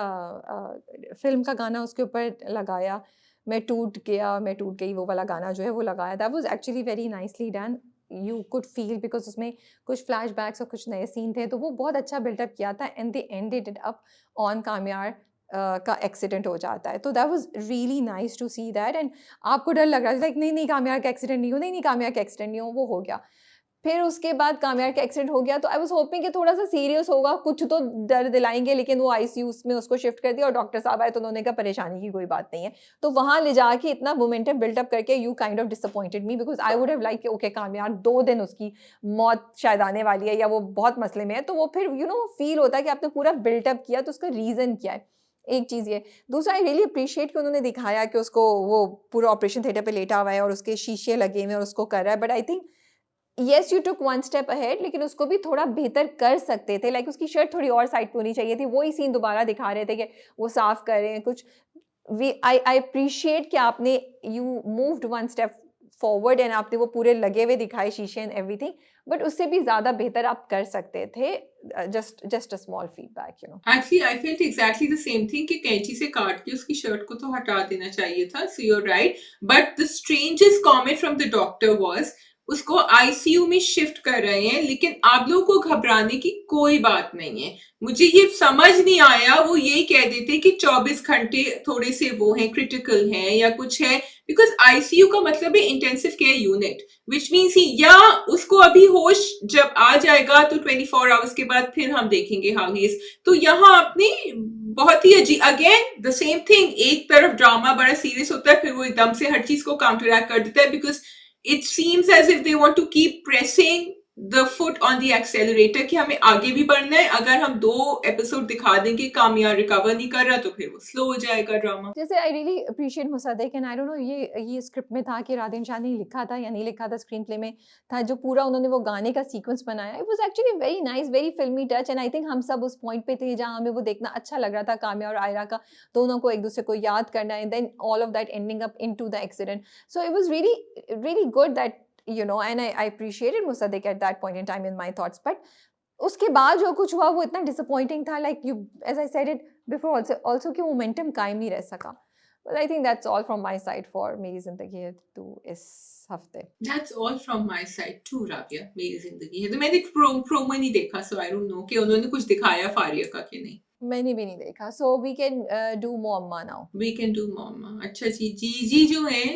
फिल्म का गाना उसके ऊपर लगाया, मैं टूट गया मैं टूट गई, वो वाला गाना जो है वो लगाया। That was actually very nicely done, you could feel, because उसमें कुछ फ्लैशबैक्स और कुछ नए सीन थे, तो वो बहुत अच्छा बिल्डअप किया था। And they ended up on Kamyar का एक्सीडेंट हो जाता है, तो that was really nice to see that. And आपको डर लग रहा था लाइक नहीं नहीं कामयार का एक्सीडेंट नहीं हो, नहीं नहीं कामयार का एक्सीडेंट नहीं हो, वो हो गया। फिर उसके बाद कामयार का एक्सीडेंट हो गया, तो आई वाज होपिंग कि थोड़ा सा सीरियस होगा, कुछ तो डर दिलाएंगे, लेकिन वो आईसीयू में उसको शिफ्ट कर दिया और डॉक्टर साहब आए तो उन्होंने कहा परेशानी की कोई बात नहीं है। तो वहां ले जाके इतना मोमेंटम बिल्डअप करके you kind of disappointed me, because I would have like okay Kamyar 2 दिन उसकी मौत शायद आने वाली है या वो बहुत मसले में है, तो वो फिर फील होता है कि आपने पूरा बिल्डअप किया, तो उसका रीजन क्या है। एक चीज़ ये, दूसरा आई रियली अप्रिशिएट कि उन्होंने दिखाया कि उसको वो पूरा ऑपरेशन थिएटर पे लेटा हुआ है और उसके शीशे लगे हुए हैं और उसको कर रहा है, but I think yes you took one step ahead, लेकिन उसको भी थोड़ा बेहतर कर सकते थे। लाइक उसकी शर्ट थोड़ी और साइड पे होनी चाहिए थी, वही सीन दोबारा दिखा रहे थे कि वो साफ कर रहे हैं कुछ। आई अप्रिशिएट कि आपने you moved one step forward and आपने वो पूरे लगे हुए दिखाए शीशे एंड एवरीथिंग, बट उससे भी ज्यादा बेहतर आप कर सकते थे। Just a small feedback, Actually, I felt exactly the same thing कि कैंची से काट के उसकी शर्ट को तो हटा देना चाहिए था। So you're right, but the strangest comment from the doctor was उसको आईसीयू में शिफ्ट कर रहे हैं, लेकिन आप लोगों को घबराने की कोई बात नहीं है। मुझे ये समझ नहीं आया, वो यही कह देते कि 24 घंटे थोड़े से वो हैं, क्रिटिकल हैं या कुछ है, बिकॉज आईसीयू का मतलब है इंटेंसिव केयर यूनिट, विच मीन्स ही या उसको अभी होश जब आ जाएगा तो 24 आवर्स के बाद फिर हम देखेंगे हाउ ही इज। तो यहाँ आपने बहुत ही अजीब, अगेन द सेम थिंग, एक तरफ ड्रामा बड़ा सीरियस होता है, फिर वो एकदम से हर चीज को काउंटरैक्ट कर देता है, because it seems as if they want to keep pressing the foot on the accelerator कि हमें आगे भी बढ़ना है। अगर हम 2 एपिसोड दिखा देंगे कामयाब रिकवर नहीं कर रहा तो फिर वो स्लो हो जाएगा ड्रामा। जैसे I really appreciate Mossadegh, and I don't no ये स्क्रिप्ट में था कि राधेन शाह ने लिखा था या नहीं लिखा था, स्क्रीन प्ले में था, जो पूरा उन्होंने वो गाने का सीक्वेंस बनाया, it was actually very nice, very फिल्मी टच। एंड आई थिंक हम सब उस पॉइंट पे थे जहां हमें वो देखना अच्छा लग रहा था, कामयाब और आयरा का दोनों को एक दूसरे को याद करना, and then all of that ending up into the accident. So it was really good that and I appreciated Musaddiq at that point in time in my thoughts, but उसके बाद जो कुछ हुआ वो इतना disappointing था, like you, as I said it before also कि momentum कायम नहीं रह सका। But I think that's all from my side for मेरी जिंदगी है तू इस हफ्ते। That's all from my side too, Rabia, मेरी जिंदगी है। तो मैंने प्रोमो नहीं देखा, so I don't know कि उन्होंने कुछ दिखाया फारिया का कि नहीं। मैंने भी नहीं देखा, so we can do Moamma now. We can do Moamma। अच्छा जी, जीजी जो है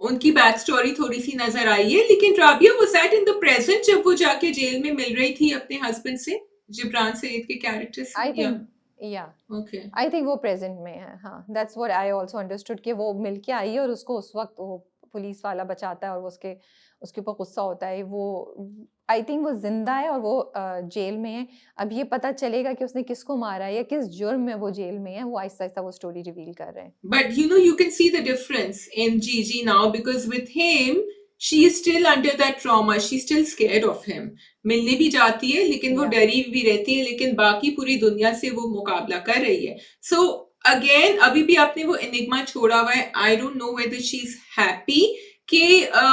उनकी बैक स्टोरी थोड़ी सी नजर आई है, लेकिन Rabia was that in the present जब वो जाके जेल में मिल रही थी अपने हस्बैंड से, जिब्रान सईद के कैरेक्टर से? I think okay, I think वो प्रेजेंट में है, हाँ, that's what I also understood कि वो मिल के आई और उसको उस वक्त वो पुलिस वाला बचाता है और वो उसके उसके ऊपर गुस्सा होता है, वो आई थिंक वो जिंदा है और वो जेल में है। अब ये पता चलेगा कि उसने किसको मारा है या किस जुर्म में वो जेल में है, वो आहिस्ता आहिस्ता वो स्टोरी रिवील कर रहे हैं। But you know, you can see the difference in Gigi now because with him, she is still under that trauma. She's still scared of him. मिलने भी जाती है लेकिन वो Yeah. डरी भी रहती है, लेकिन बाकी पूरी दुनिया से वो मुकाबला कर रही है. So again, अभी भी आपने वो एनिग्मा छोड़ा हुआ है. I don't know whether she's happy कि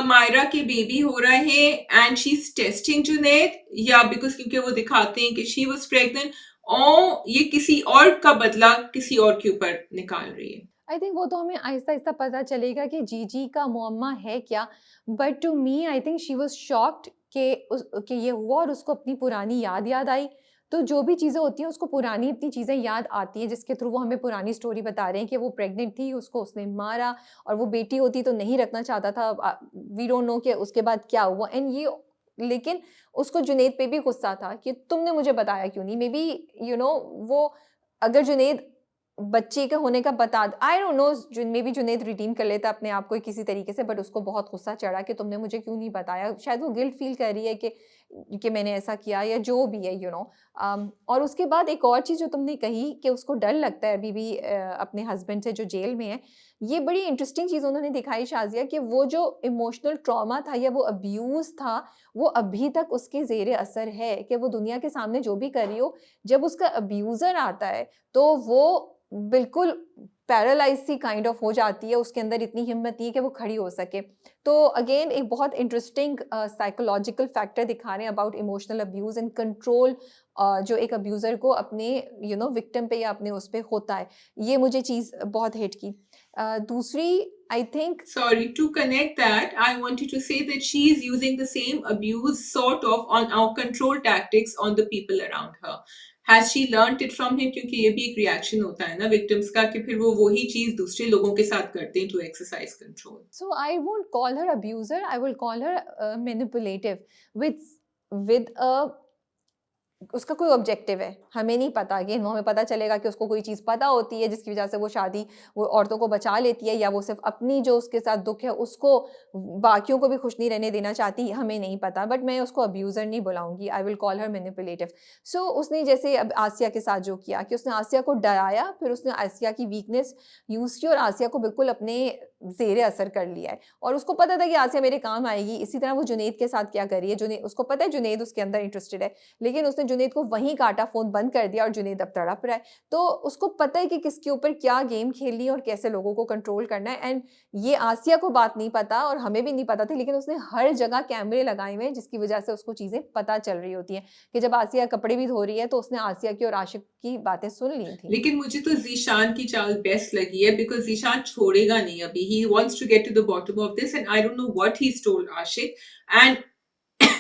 मायरा के बेबी हो रहा है and she is testing Junaid, या बिकॉज क्योंकि वो दिखाते हैं कि शी वाज प्रेग्नेंट, और ये किसी और का बदला किसी और के ऊपर निकाल रही है. आई थिंक वो तो हमें आहिस्ता आहिस्ता पता चलेगा कि जीजी का मुअम्मा है क्या, but to me I think she was shocked कि ये हुआ और उसको अपनी पुरानी याद आई। तो जो भी चीज़ें होती हैं उसको पुरानी अपनी चीज़ें याद आती हैं, जिसके थ्रू वो हमें पुरानी स्टोरी बता रहे हैं कि वो प्रेग्नेंट थी, उसको उसने मारा और वो बेटी होती तो नहीं रखना चाहता था। वी डोंट नो कि उसके बाद क्या हुआ एंड ये, लेकिन उसको जुनैद पे भी गुस्सा था कि तुमने मुझे बताया क्यों नहीं। मे बी यू नो वो अगर जुनैद बच्चे का होने का बता, आई don't no, may be Junaid redeem कर लेता अपने आप को किसी तरीके से, बट उसको बहुत गुस्सा चढ़ा कि तुमने मुझे क्यों नहीं बताया। शायद वो गिल्ट फील कर रही है कि मैंने ऐसा किया या जो भी है, यू नो। और उसके बाद एक और चीज़ जो तुमने कही कि उसको डर लगता है अभी भी अपने हस्बैंड से जो जेल में है, ये बड़ी इंटरेस्टिंग चीज़ उन्होंने दिखाई शाजिया, कि वो जो इमोशनल ट्रॉमा था या वो अब्यूज़ था, वो अभी तक उसके ज़ेरे असर है कि वो दुनिया के सामने जो भी कर रही हो, जब उसका अब्यूज़र आता है तो वो बिल्कुल पैरालाइज सी काइंड ऑफ हो जाती है, उसके अंदर इतनी हिम्मत नहीं है कि वो खड़ी हो सके। तो अगेन एक बहुत इंटरेस्टिंग साइकोलॉजिकल फैक्टर दिखा रहे हैं about emotional abuse and control, जो एक अब्यूज़र को अपने यू नो विक्टिम पे या अपने उस पे होता है। ये मुझे चीज़ बहुत हिट की। दूसरी I think, Sorry, to connect that, I wanted to say that she is using the same abuse sort of on our control tactics on the people around her. Has she learnt it from him? क्योंकि ये भी एक reaction होता है ना victims का कि फिर वो वही चीज दूसरे लोगों के साथ करते हैं to exercise control. so I won't call her abuser, I will call her manipulative with a, उसका कोई ऑब्जेक्टिव है, हमें नहीं पता। कि हमें पता चलेगा कि उसको कोई चीज़ पता होती है जिसकी वजह से वो औरतों को बचा लेती है, या वो सिर्फ अपनी जो उसके साथ दुख है उसको बाकियों को भी खुश नहीं रहने देना चाहती, हमें नहीं पता। बट मैं उसको अब्यूज़र नहीं बुलाऊंगी, I will call her manipulative. So उसने जैसे अब आसिया के साथ जो किया कि उसने आसिया को डराया, फिर उसने आसिया की वीकनेस यूज़ की और आसिया को बिल्कुल अपने ज़ेरे असर कर लिया है, और उसको पता था कि आसिया मेरे काम आएगी। इसी तरह वो जुनैद के साथ क्या कर रही है, जुनैद, उसको पता है जुनैद उसके अंदर इंटरेस्टेड है, लेकिन उसने जुनैद को वहीं काटा, फ़ोन बंद कर दिया और जुनैद अब तड़प रहा है। तो उसको पता है कि किसके ऊपर क्या गेम खेलनी है और कैसे लोगों को कंट्रोल करना है। एंड ये आसिया को बात नहीं पता और हमें भी नहीं पता थी, लेकिन उसने हर जगह कैमरे लगाए हुए हैं जिसकी वजह से उसको चीज़ें पता चल रही होती हैं कि जब आसिया कपड़े भी धो रही है तो उसने आसिया की और आशिक की बातें सुन ली थी। लेकिन मुझे तो ज़ीशान की चाल बेस्ट लगी है बिकॉज ज़ीशान छोड़ेगा नहीं अभी. He wants to get to the bottom of this and I don't know what he told Ashiq. And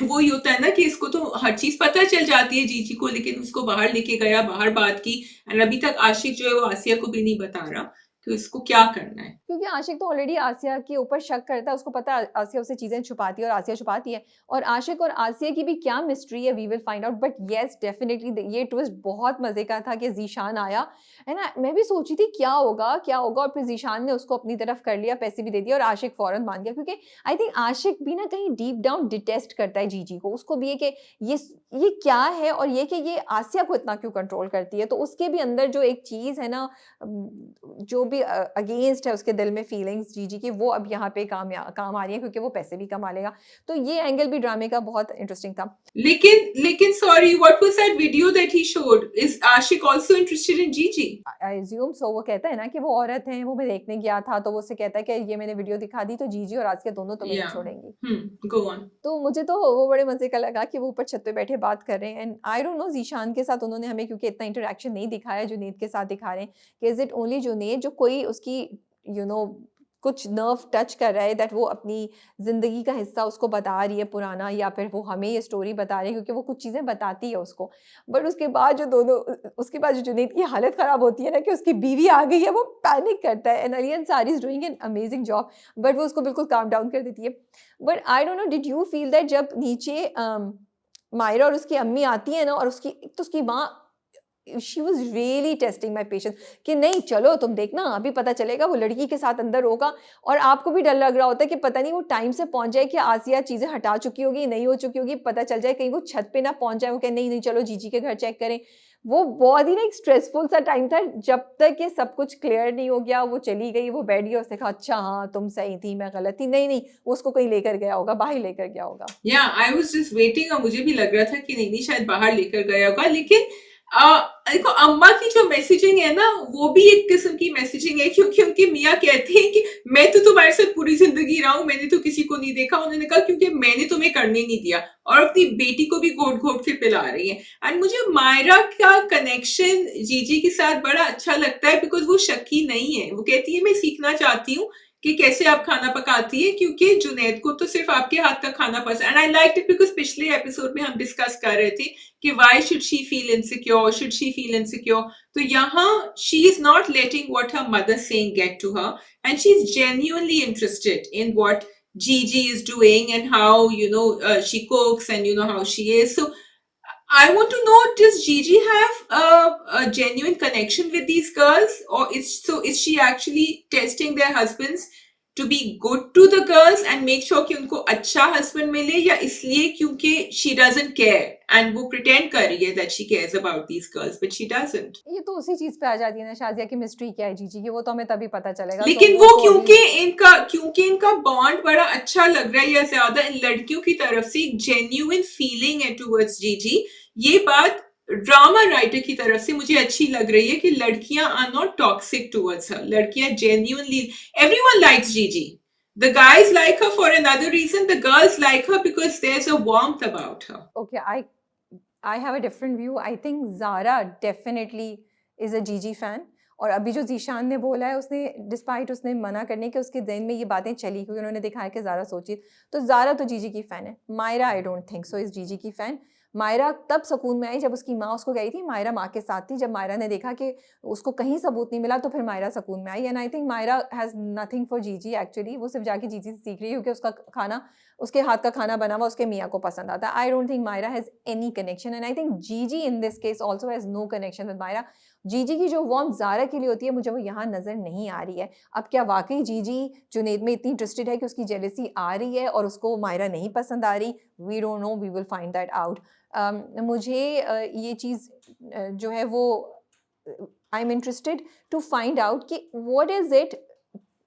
वो ये होता है ना कि इसको तो हर चीज पता चल जाती है जीजी को, लेकिन उसको बाहर लेके गया, बाहर बात की, एंड अभी तक आशिक जो है वो आसिया को भी नहीं बता रहा कि उसको क्या करना है. क्योंकि आशिक तो ऑलरेडी आसिया के ऊपर शक करता है, उसको पता है आसिया उसे चीज़ें छुपाती है और आसिया छुपाती है, और आशिक और आसिया की भी क्या मिस्ट्री है we will find out. But yes definitely ये ट्विस्ट बहुत मज़े का था कि ज़ीशान आया, है ना। मैं भी सोची थी क्या होगा, और फिर ज़ीशान ने उसको अपनी तरफ कर लिया, पैसे भी दे दिया और आशिक फ़ौरन मान गया, क्योंकि आई थिंक आशिक भी ना कहीं डीप डाउन डिटेस्ट करता है जीजी को। उसको भी ये कि ये क्या है और ये कि ये आसिया को इतना क्यों कंट्रोल करती है। तो उसके भी अंदर जो एक चीज़ है ना, जो भी अगेंस्ट है उसके दिल में फीलिंग्स जीजी की, वो अब यहाँ पे काम आ रही है क्योंकि वो पैसे भी कमा लेगा। तो ये एंगल भी ड्रामे का बहुत इंटरेस्टिंग था। लेकिन sorry, what was that video that he showed? Is Ashiq also interested in Gigi? I assume so. वो कहता है ना कि वो औरत है, वो मैं देखने गया था, तो वो उससे कहता है कि ये मैंने वीडियो दिखा दी तो जीजी और आसिया दोनों तुम्हें नहीं छोड़ेंगी। Go on. तो मुझे तो वो बड़े मजे का लगा कि वो ऊपर छत पे बैठे बात कर रहे हैं। And I don't no Zeeshan के साथ उन्होंने हमें क्योंकि इतना इंटरेक्शन नहीं दिखाया, जुनैद के साथ दिखा रहे हैं कि इज इट ओनली जुनैद जो कोई उसकी यू नो कुछ नर्व टच कर रहा है, दैट वो अपनी ज़िंदगी का हिस्सा उसको बता रही है पुराना, या फिर वो हमें ये स्टोरी बता रही है क्योंकि वो कुछ चीज़ें बताती है उसको। बट उसके बाद उसके बाद जो जुनैद की हालत ख़राब होती है ना कि उसकी बीवी आ गई है, वो पैनिक करता है। And Ali Ansari is doing an amazing job, but वो उसको बिल्कुल काम डाउन कर देती है। But I don't no, did you feel that जब नीचे मायरा और उसकी अम्मी आती है ना, और उसकी माँ she was really testing my patience कि नहीं चलो तुम देखना अभी पता चलेगा वो लड़की के साथ अंदर होगा, और आपको भी डर लग रहा होता है कि पता नहीं वो टाइम से पहुंच जाए कि आसिया चीज़ें हटा चुकी होगी, नहीं हो चुकी होगी, पता चल जाए कहीं वो छत पे ना पहुंच जाए, वो कहे नहीं नहीं चलो जीजी के घर चेक करें। वो बहुत ही ना एक स्ट्रेसफुल सा टाइम था जब तक ये सब कुछ क्लियर नहीं हो गया। वो चली गई, वो बैठ गई, उसने कहा अच्छा हाँ तुम सही थी मैं गलत थी, नहीं नहीं वो उसको कहीं लेकर गया होगा, बाहर लेकर गया होगा। या आई वाज जस्ट वेटिंग, और मुझे भी लग रहा था कि नहीं नहीं शायद बाहर लेकर गया होगा, लेकिन देखो अम्मा की जो मैसेजिंग है ना वो भी एक किस्म की मैसेजिंग है, क्योंकि उनकी मियाँ कहती हैं कि मैं तो तुम्हारे साथ पूरी जिंदगी रहा हूँ, मैंने तो किसी को नहीं देखा। उन्होंने कहा क्योंकि मैंने तुम्हें करने नहीं दिया, और अपनी बेटी को भी घोट घोट के पिला रही है। एंड मुझे मायरा का कनेक्शन जीजी के साथ बड़ा अच्छा लगता है, बिकॉज वो शकी नहीं है। वो कहती है मैं सीखना चाहती हूँ कि कैसे आप खाना पकाती है, क्योंकि जुनैद को तो सिर्फ आपके हाथ का खाना पसंद। And I like it because पिछले एपिसोड में हम डिस्कस कर रहे थे कि why should she feel insecure, should she feel insecure. तो यहाँ she is not letting what her mother saying get to her, and she is genuinely interested in what Gigi is doing and how she cooks and how she is. So I want to know, does Gigi have a genuine connection with these girls, or is she actually testing their husbands to be good to the girls and make sure कि उनको अच्छा husband मिले, या इसलिए क्योंकि she doesn't care and वो pretend कर रही है that she cares about these girls but she doesn't. ये तो उसी चीज पे आ जाती है ना शाजिया की मिस्ट्री क्या है जीजी की, वो तो हमें तभी पता चलेगा। लेकिन तो वो तो अभी क्योंकि इनका बॉन्ड बड़ा अच्छा लग रहा है, या ज्यादा इन लड़कियों की तरफ से एक जेन्युइन फीलिंग है टुवर्ड्स जीजी। ये बात ड्रामा राइटर की तरफ से मुझे अच्छी लग रही है कि लड़कियां are not toxic towards her, लड़कियां genuinely, everyone likes Gigi, the guys like her for another reason, the girls like her because there's a warmth about her. okay, I have a different view. I think Zara definitely is a Gigi fan. और अभी जो जीशान ने बोला है, उसने despite उसने मना करने के उसके दिन में ये बातें चली क्योंकि उन्होंने दिखाया कि ज़ारा सोची, तो ज़ारा तो जीजी की फ़ैन है। Maira I don't think so is Gigi की फ़ैन। मायरा तब सुकून में आई जब उसकी माँ उसको गई थी, मायरा माँ के साथ थी। जब मायरा ने देखा कि उसको कहीं सबूत नहीं मिला तो फिर मायरा सुकून में आई। And I think Maira has nothing for Gigi actually, वो सिर्फ जाके जीजी से सीख रही है क्योंकि उसका खाना, उसके हाथ का खाना बना हुआ उसके मियाँ को पसंद आता है। I don't think Maira has any connection, and I think Gigi in this case also has no connection with Maira. Gigi की जो वार्म ज़ारा के लिए होती है, मुझे वो यहाँ नज़र नहीं आ रही है। अब क्या वाकई जीजी जुनैद में इतनी इंटरेस्टेड है कि उसकी जेलसी आ रही है और उसको मायरा नहीं पसंद आ रही? We don't know, we will find that out. मुझे ये चीज़ जो है वो I am interested to find out कि व्हाट इज़ इट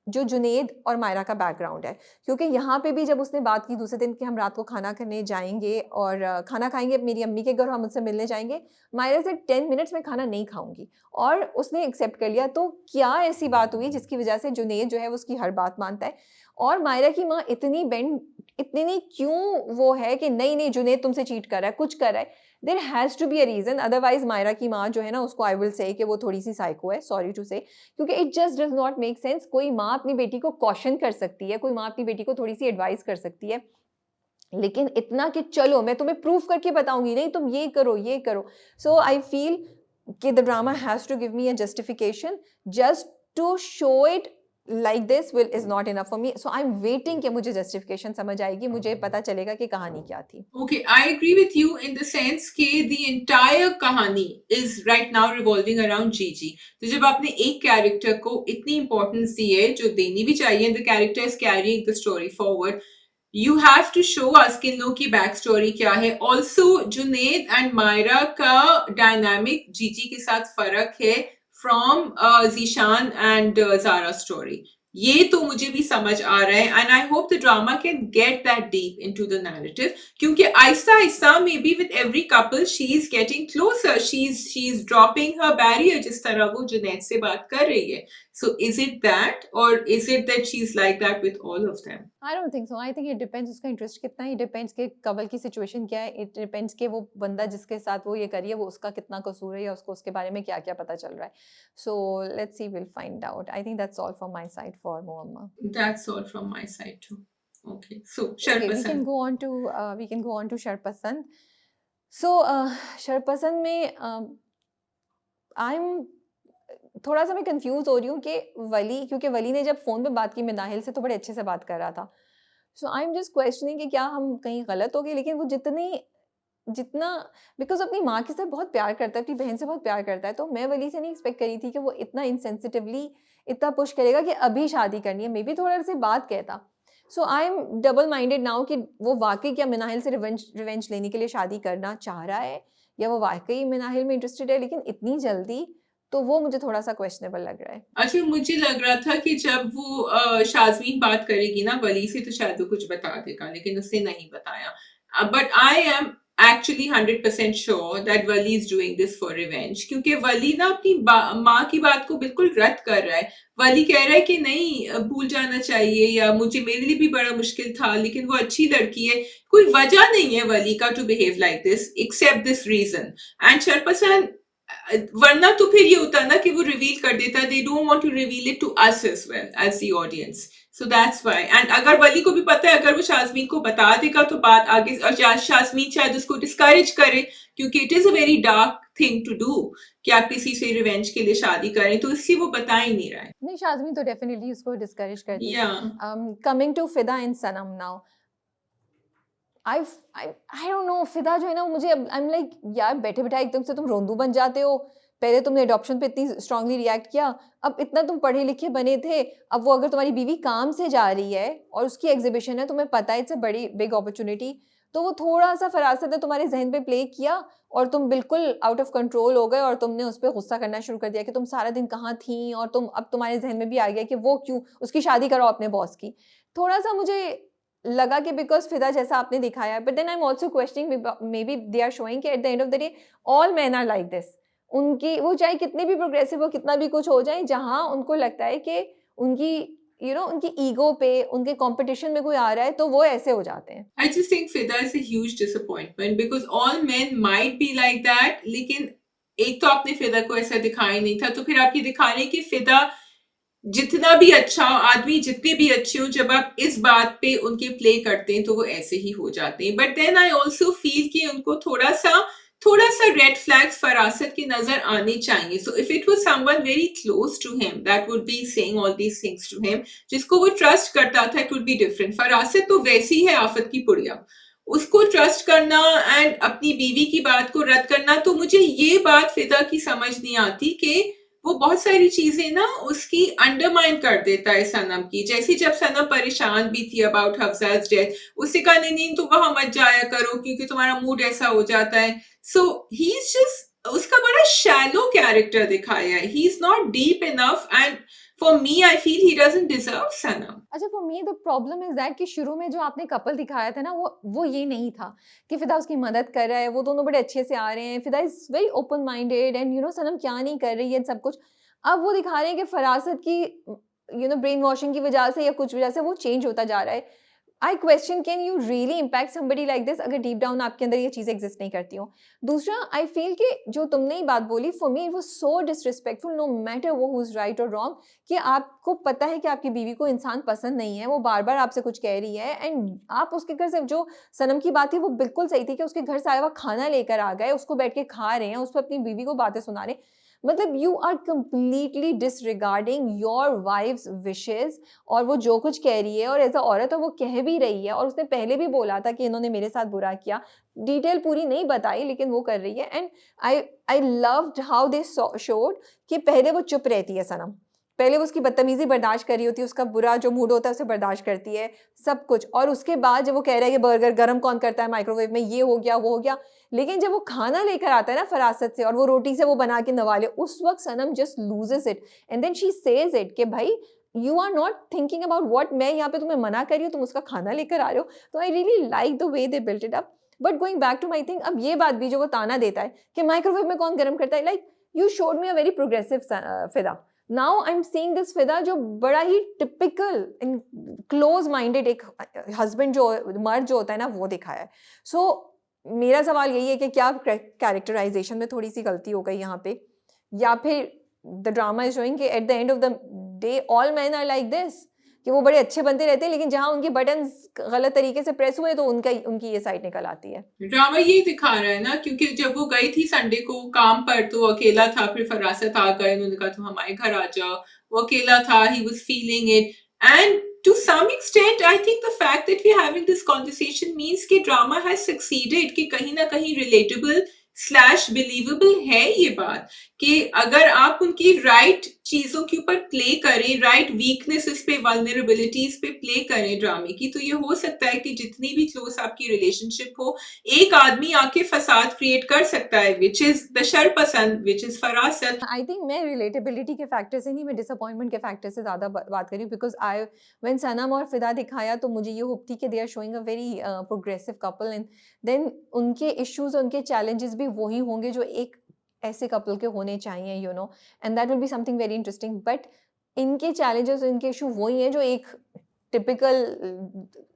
जो जुनैद और मायरा का बैकग्राउंड है, क्योंकि यहाँ पे भी जब उसने बात की दूसरे दिन कि हम रात को खाना करने जाएंगे और खाना खाएंगे मेरी अम्मी के घर, हम उनसे मिलने जाएंगे, मायरा से 10 मिनट्स में खाना नहीं खाऊंगी, और उसने एक्सेप्ट कर लिया। तो क्या ऐसी बात हुई जिसकी वजह से जुनैद जो है वो उसकी हर बात मानता है, और मायरा की माँ इतनी क्यों वो है कि नहीं नहीं जुनैद तुमसे चीट कर रहा है, कुछ कर रहा है? There has to be a reason, otherwise Maira की माँ जो है ना उसको आई विल से कि वो थोड़ी सी साइको है, सॉरी टू से, क्योंकि it just does not make sense. कोई माँ अपनी बेटी को कॉशन कर सकती है, कोई माँ अपनी बेटी को थोड़ी सी एडवाइस कर सकती है, लेकिन इतना कि चलो मैं तुम्हें प्रूफ करके बताऊंगी, नहीं तुम ये करो ये करो। सो आई फील कि the drama has to give me a justification, just to show it like this will is not enough for me, so I'm waiting कि मुझे justification समझ आएगी, मुझे पता चलेगा कि कहानी क्या थी। Okay, I agree with you in the sense कि the entire कहानी is right now revolving around Gigi. तो जब आपने एक कैरेक्टर को इतनी importance दी है, जो देनी भी चाहिए, the character is carrying the story forward, you have to show us कि नो की बैक स्टोरी क्या है। Also जुनैद एंड मायरा का डायनामिक जीजी के साथ फर्क है from Zishan and Zara story. ये तो मुझे भी समझ आ रहा है, and I hope the drama can get that deep into the narrative, क्योंकि Aahista Aahista maybe with every couple she is getting closer, she's dropping her barrier जिस तरह वो जुनैद से बात कर रही है। So is it that, or is it that she's like that with all of them? I don't think so. I think it depends उसका interest कितना है, it depends कि कबल की सिचुएशन क्या है, it depends कि वो बंदा जिसके साथ वो ये करी है वो उसका कितना कसूर है या उसको उसके बारे में क्या क्या पता चल रहा है। So let's see, we'll find out. I think that's all from my side for Moamma. That's all from my side too. Okay, so Okay, we can Sharpasand. go on to Sharpasand. So Sharpasand में I'm थोड़ा सा मैं confuse हो रही हूँ कि वली, क्योंकि वली ने जब फ़ोन पे बात की मिनाहिल से तो बड़े अच्छे से बात कर रहा था। सो आई एम जस्ट क्वेश्चनिंग कि क्या हम कहीं गलत हो गए, लेकिन वो जितनी जितना बिकॉज अपनी माँ के साथ बहुत प्यार करता है, अपनी बहन से बहुत प्यार करता है, तो मैं वली से नहीं एक्सपेक्ट करी थी कि वो इतना इंसेंसिटिवली इतना पुश करेगा कि अभी शादी करनी है। मे बी थोड़ा सी बात कहता। So I am double minded now कि वो वाकई क्या मिनाहिल से रिवेंज लेने के लिए शादी करना चाह रहा है, या वो वाकई मिनाहिल में इंटरेस्टेड है, लेकिन इतनी जल्दी, तो वो मुझे थोड़ा सा क्वेश्चनेबल लग रहा है। अच्छा, मुझे लग रहा था कि जब वो शाज़मीन बात करेगी ना वली से, तो शायद वो कुछ बता देगा, लेकिन उसने नहीं बताया। But I am actually 100% sure that Wali is doing this for revenge, क्योंकि वली ना अपनी माँ की बात को बिल्कुल रद्द कर रहा है। वली कह रहा है कि नहीं, भूल जाना चाहिए, या मुझे मेरे लिए भी बड़ा मुश्किल था, लेकिन वो अच्छी लड़की है। कोई वजह नहीं है वली का to behave like this except this reason. And शरपसन, वरना तो फिर ये होता ना कि वो रिवील कर देता, they don't want to reveal it to us as well as the audience, so that's why. And अगर वली को भी पता है, अगर वो शाज़मीन को बता देगा तो बात आगे, और शाज़मीन शायद उसको डिस्करेज करे, क्योंकि it is a very dark thing to do कि आप किसी से रिवेंज के लिए शादी करें, तो इसलिए वो बता ही नहीं रहा है। नहीं, शाज़मीन तो डेफिनेटली उसको डिस्करेज करती। या कमिंग टू फिदा and Sanam now, I don't know, फिदा जो है ना, मुझे आई एम लाइक यार, बैठे बैठे एकदम से तुम रोंदू बन जाते हो। पहले तुमने अडॉप्शन पे इतनी स्ट्रांगली रिएक्ट किया, अब इतना तुम पढ़े लिखे बने थे, अब वो अगर तुम्हारी बीवी काम से जा रही है और उसकी एग्जीबिशन है, तुम्हें पता है इट्स अ बड़ी बिग अपॉर्चुनिटी, तो वो थोड़ा सा फरासत ने तुम्हारे जहन पे प्ले किया और तुम बिल्कुल आउट ऑफ कंट्रोल हो गए, और तुमने उस पर गुस्सा करना शुरू कर दिया कि तुम सारा दिन कहाँ थी, और अब तुम्हारे जहन में भी आ गया कि वो क्यों, उसकी शादी करो अपने बॉस की। थोड़ा सा मुझे लगा कि बिकॉज फिदा जैसा आपने दिखाया, but then I am also questioning, maybe they are showing कि at the end of the day all man are like this. उनकी वो चाहे कितने भी प्रोग्रेसिव हो, कितना भी कुछ हो जाए, जहाँ उनको लगता है कि उनकी उनकी ईगो पे, उनके कंपटीशन में कोई आ रहा है, तो वो ऐसे हो जाते हैं। I just think Fida is a huge disappointment because all men might be like that, लेकिन एक तो आपने फिदा को ऐसा दिखाया नहीं था, तो फिर आप ये दिखा रहे हैं कि फिदा जितना भी अच्छा हो, आदमी जितने भी अच्छे हो, जब आप इस बात पे उनके प्ले करते हैं तो वो ऐसे ही हो जाते हैं। But then I also feel कि उनको थोड़ा सा रेड फ्लैग्स फरासत की नजर आने चाहिए। So if it was someone very close to him that would be saying all these things to him, जिसको वो ट्रस्ट करता था, it would be different. Farasat तो वैसी है आफत की पुड़िया, उसको ट्रस्ट करना एंड अपनी बीवी की बात को रद्द करना। तो मुझे ये बात फिदा की समझ नहीं आती कि वो बहुत सारी चीजें ना उसकी अंडरमाइन कर देता है सनम की। जैसे जब सनम परेशान भी थी अबाउट हफ्सा's डेथ, उससे कहा नहीं तुम वहां मत जाया करो क्योंकि तुम्हारा मूड ऐसा हो जाता है। सो ही इज जस्ट, उसका बड़ा शैलो कैरेक्टर दिखाया है, he is not deep enough, and for me I feel he doesn't deserve Sanam. अच्छा, for me the problem is that कि शुरू में जो आपने कपल दिखाया था ना, वो ये नहीं था कि फिदा उसकी मदद कर रहा है, वो दोनों बड़े अच्छे से आ रहे हैं, Fida is very open minded and Sanam क्या नहीं कर रही है सब कुछ। अब वो दिखा रहे हैं कि फरासत की ब्रेन वॉशिंग की वजह से या कुछ वजह से वो चेंज होता जा रहा है। I question, can you really impact somebody like this अगर डीप डाउन आपके अंदर ये चीज़ एग्जिस्ट नहीं करती हो। दूसरा, आई फील कि जो तुमने ही बात बोली, for me it was so disrespectful, no matter वो हु इज राइट और रॉन्ग, कि आपको पता है कि आपकी बीवी को इंसान पसंद नहीं है, वो बार बार आपसे कुछ कह रही है, एंड आप उसके घर से, जो सनम की बात थी वो बिल्कुल सही थी कि उसके घर से आया हुआ खाना लेकर आ गए, उसको बैठ के खा रहे हैं, उस पर अपनी बीवी को बातें सुना रहे हैं। मतलब you are completely disregarding your wife's wishes, और वो जो कुछ कह रही है, और एज अ औरत है वो कह भी रही है, और उसने पहले भी बोला था कि इन्होंने मेरे साथ बुरा किया, डिटेल पूरी नहीं बताई लेकिन वो कर रही है। And I loved how they showed कि पहले वो चुप रहती है सनम, पहले वो उसकी बदतमीजी बर्दाश्त कर रही होती है, उसका बुरा जो मूड होता है उसे बर्दाश्त करती है सब कुछ, और उसके बाद जब वो कह रहा है कि बर्गर गर्म कौन करता है माइक्रोवेव में, ये हो गया वो हो गया, लेकिन जब वो खाना लेकर आता है ना फरासत से, और वो रोटी से वो बना के नवाले, उस वक्त Sanam just loses it, and then she says it कि भाई you are not thinking about what मैं यहाँ पे तुम्हें मना कर रही हूँ, तुम उसका खाना लेकर आ रहे हो। तो I really like the way they built it up. But going back to my thing, अब ये बात भी जो वो ताना देता है कि माइक्रोवेव में कौन गर्म करता है, like you showed me a very progressive Fida. Now I am seeing this Fida जो बड़ा ही टिपिकल एंड क्लोज माइंडेड एक हस्बैंड जो मर्द जो होता है ना, वो दिखाया है। सो मेरा सवाल यही है कि क्या कैरेक्टराइजेशन में थोड़ी सी गलती हो गई यहाँ पे, या फिर द ड्रामा इज शोइंग कि at the end of the day all man are like this, कि वो बड़े अच्छे बनते रहते हैं, लेकिन जहाँ उनके बटन्स गलत तरीके से प्रेस हुए तो उनकी ये साइड निकल आती है। ड्रामा ये दिखा रहा है ना, क्योंकि जब वो गई थी संडे को काम पर तो वो अकेला था, फिर फरासत आ गए, उन्होंने कहा तुम हमारे घर आ जाओ, वो अकेला था, he was feeling it, and to some extent, I think the fact that we're having this conversation means कि drama has succeeded, कि कहीं ना कहीं relatable / believable है ये बात, कि अगर आप उनकी right चीजों के ऊपर प्ले करें, right weaknesses पे, vulnerabilities पे प्ले करें ड्रामे की, तो ये हो सकता है कि जितनी भी क्लोज आपकी रिलेशनशिप हो, एक आदमी आके फसाद क्रिएट कर सकता है, which is the शरपसंद, which is फरासत. I think मैं रिलेटेबिलिटी के फैक्टर से नहीं, मैं डिसअपॉइंटमेंट के फैक्टर से ज़्यादा बात करी, बिकॉज आई व्हेन सनम और फिदा दिखाया तो मुझे ये होप थी कि they are showing a very progressive couple, and then उनके इश्यूज, उनके चैलेंजेस भी वही होंगे जो एक ऐसे कपल के होने चाहिए, you know, and that will be something very interesting. But इनके चैलेंजेस, इनके इशू वही हैं जो एक टिपिकल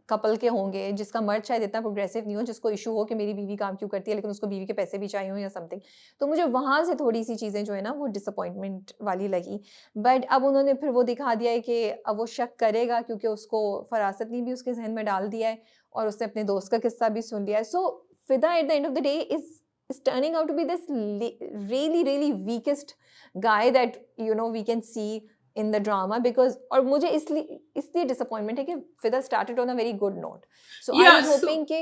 कपल के होंगे, जिसका मर्द शायद इतना प्रोग्रेसिव नहीं हो, जिसको इशू हो कि मेरी बीवी काम क्यों करती है, लेकिन उसको बीवी के पैसे भी चाहिए हो या समथिंग. तो मुझे वहाँ से थोड़ी सी चीज़ें जो है ना वो डिसअपॉइंटमेंट वाली लगी. बट अब उन्होंने फिर वो दिखा दिया है कि अब वो शक करेगा, क्योंकि उसको फरासत ने भी उसके जहन में डाल दिया है और उसने अपने दोस्त का किस्सा भी सुन लिया है. सो फिदा eight the end of the day is turning out to be this really weakest guy that, you know, we can see in the drama, because और मुझे इसलिए disappointment है कि फिदा started on a very good note. So I was hoping कि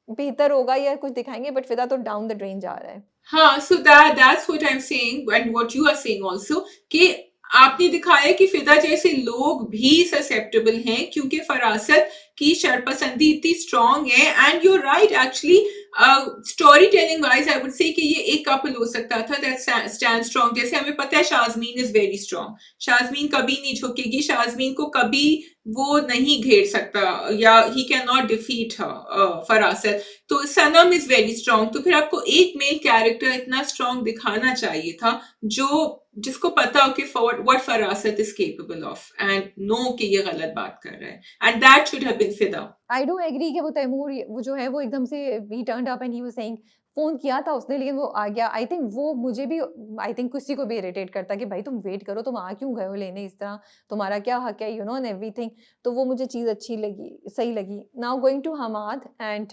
बेहतर होगा या कुछ दिखाएंगे, but फिदा तो down the drain जा रहा है. हाँ, so that's what I'm saying and what you are saying also, कि आपने दिखाया कि फिदा जैसे लोग भी ससेप्टेबल हैं, क्योंकि फरासत की शरपसंदी इतनी स्ट्रॉन्ग है. And you right, actually story telling wise I would say कि ये एक कपल हो सकता था दैट स्टैंड स्ट्रॉन्ग. जैसे हमें पता है शाज़मीन इज वेरी स्ट्रॉन्ग, शाज़मीन कभी नहीं झुकेगी, शाज़मीन को कभी वो नहीं घेर सकता, या ही कैन नॉट डिफीट फरासत. तो सनम इज वेरी स्ट्रॉन्ग. तो फिर आपको एक मेल कैरेक्टर इतना स्ट्रॉन्ग दिखाना चाहिए था जिसको पता हो कि what Farasat is capable of, and know कि ये गलत बात कर रहा है, and that should have been Fida. I do agree कि वो तैमूर वो जो है वो एकदम से ही turned up and he was saying, phone किया था उसने लेकिन वो आ गया. आई थिंक वो मुझे भी, आई थिंक किसी को भी इरिटेट करता कि भाई तुम वेट करो, तुम आ क्यों गए हो लेने इस तरह, तुम्हारा क्या हक है, यू नो, एंड एवरीथिंग. तो वो मुझे चीज़ अच्छी लगी, सही लगी. Now going to Hammad and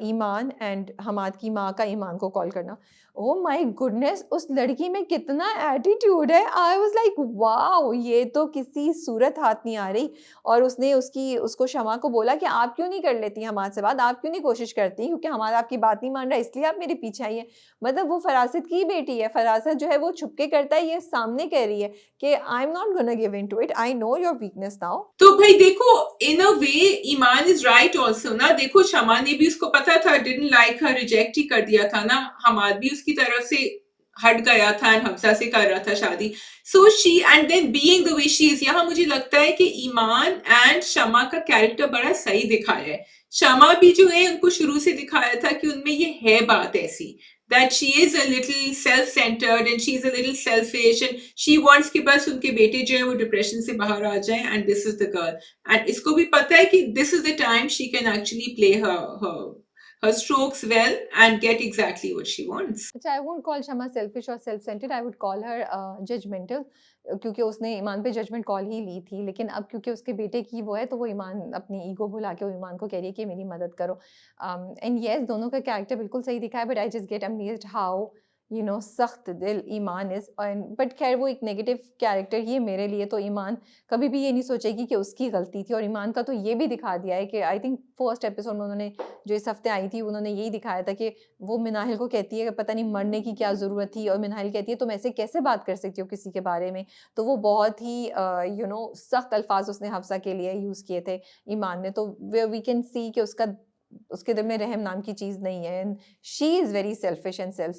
Iman, and Hammad की माँ का ईमान को कॉल करना. ओ माय गुडनेस, उस लड़की में कितना एटीट्यूड है. आई वाज लाइक वाओ, ये तो किसी सूरत हाथ नहीं आ रही. और उसने उसको शमा को बोला कि आप क्यों नहीं कर लेती हमाद से बात, आप क्यों नहीं कोशिश करती, क्योंकि हमाद आपकी बात नहीं मान रहा इसलिए आप मेरे पीछे आई है. मतलब वो फरासत की बेटी है, फरासत जो है वो छुपके करता है, ये सामने कह रही है कि I am not gonna give in to it, I know your weakness now. तो भाई देखो, in a way Iman is right also ना. देखो शमा ने भी उसको पता था, डिडंट लाइक हर, रिजेक्ट ही कर दिया था ना. हमाद भी उसकी तरफ से हट गया था एंड हमसा से कर रहा था शादी. So she and then being the way she is. यहाँ मुझे लगता है कि ईमान एंड शमा का कैरेक्टर बड़ा सही दिखाया है. शमा भी जो है उनको शुरू से दिखाया था कि उनमें ये है बात ऐसी, that she is a little self-centered and she is a little selfish and she wants कि बस उनके बेटे जो है वो डिप्रेशन से बाहर आ जाएं, and this is the girl. And इसको भी पता है कि this is the time she can actually play her strokes well and get exactly what she wants. अच्छा, I won't call Shama selfish or self-centered. I would call her judgmental, क्योंकि उसने ईमान पे judgement call ही ली थी. लेकिन अब क्योंकि उसके बेटे की वो है, तो वो ईमान अपनी ईगो भुला के वो ईमान को कह रही है कि मेरी मदद करो. एंड येस, दोनों का कैरेक्टर बिल्कुल सही दिखा है, but I just get amazed how, you know, सख्त दिल ईमान इज. बट खैर वो एक नेगेटिव कैरेक्टर ही है मेरे लिए. तो ईमान कभी भी ये नहीं सोचेगी कि उसकी गलती थी. और ईमान का तो ये भी दिखा दिया है कि आई थिंक फर्स्ट एपिसोड में उन्होंने जो इस हफ्ते आई थी, उन्होंने यही दिखाया था कि वो मिनाहिल को कहती है कि पता नहीं मरने की क्या ज़रूरत थी, और मिनाहिल कहती है तुम ऐसे कैसे बात कर सकती हो किसी के बारे में. तो वो बहुत ही यू नो सख्त अल्फाज उसने हफ्सा के लिए यूज़ किए थे ईमान ने. तो वी कैन सी कि उसके दिल में रहम नाम की चीज़ नहीं है, and she is very selfish and self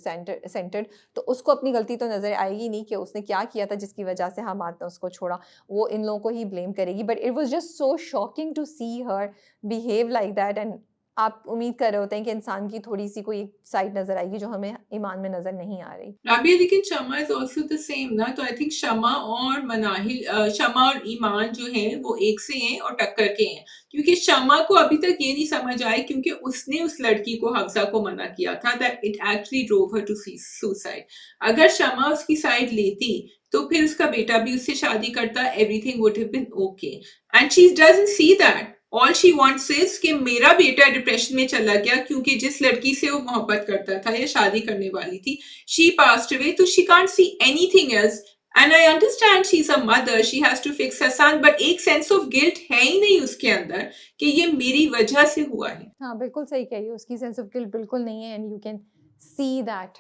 centred. तो उसको अपनी गलती तो नज़र आएगी नहीं कि उसने क्या किया था जिसकी वजह से हमाद ने उसको छोड़ा. वो इन लोगों को ही ब्लेम करेगी. But it was just so shocking to see her behave like that. And आप उम्मीद कर रहे होते हैं कि इंसान की थोड़ी सी कोई साइड नजर आएगी जो हमें ईमान में नजर नहीं आ रही. राबिया, लेकिन शमा इज ऑल्सो द सेम ना. तो आई थिंक शमा और मनाहिल, शमा और ईमान जो हैं वो एक से हैं और टक्कर के हैं, क्योंकि शमा को अभी तक ये नहीं समझ आई, क्योंकि उसने उस लड़की को, हफ्सा को मना किया था, that it actually drove her to suicide. अगर शमा उसकी साइड लेती तो फिर उसका बेटा भी उससे शादी करता, everything would have been okay. And she doesn't see that. All she wants is कि मेरा बेटा डिप्रेशन में चला गया क्योंकि जिस लड़की से वो मोहब्बत करता था या शादी करने वाली थी, शी पास्ड अवे. तो she can't see anything else And I understand she's a mother, she has to fix her son, but एक sense of guilt है ही नहीं उसके अंदर कि ये मेरी वजह से हुआ है. हाँ बिल्कुल सही कही, उसकी सेंस ऑफ गिल्ट बिल्कुल नहीं है, and you can see that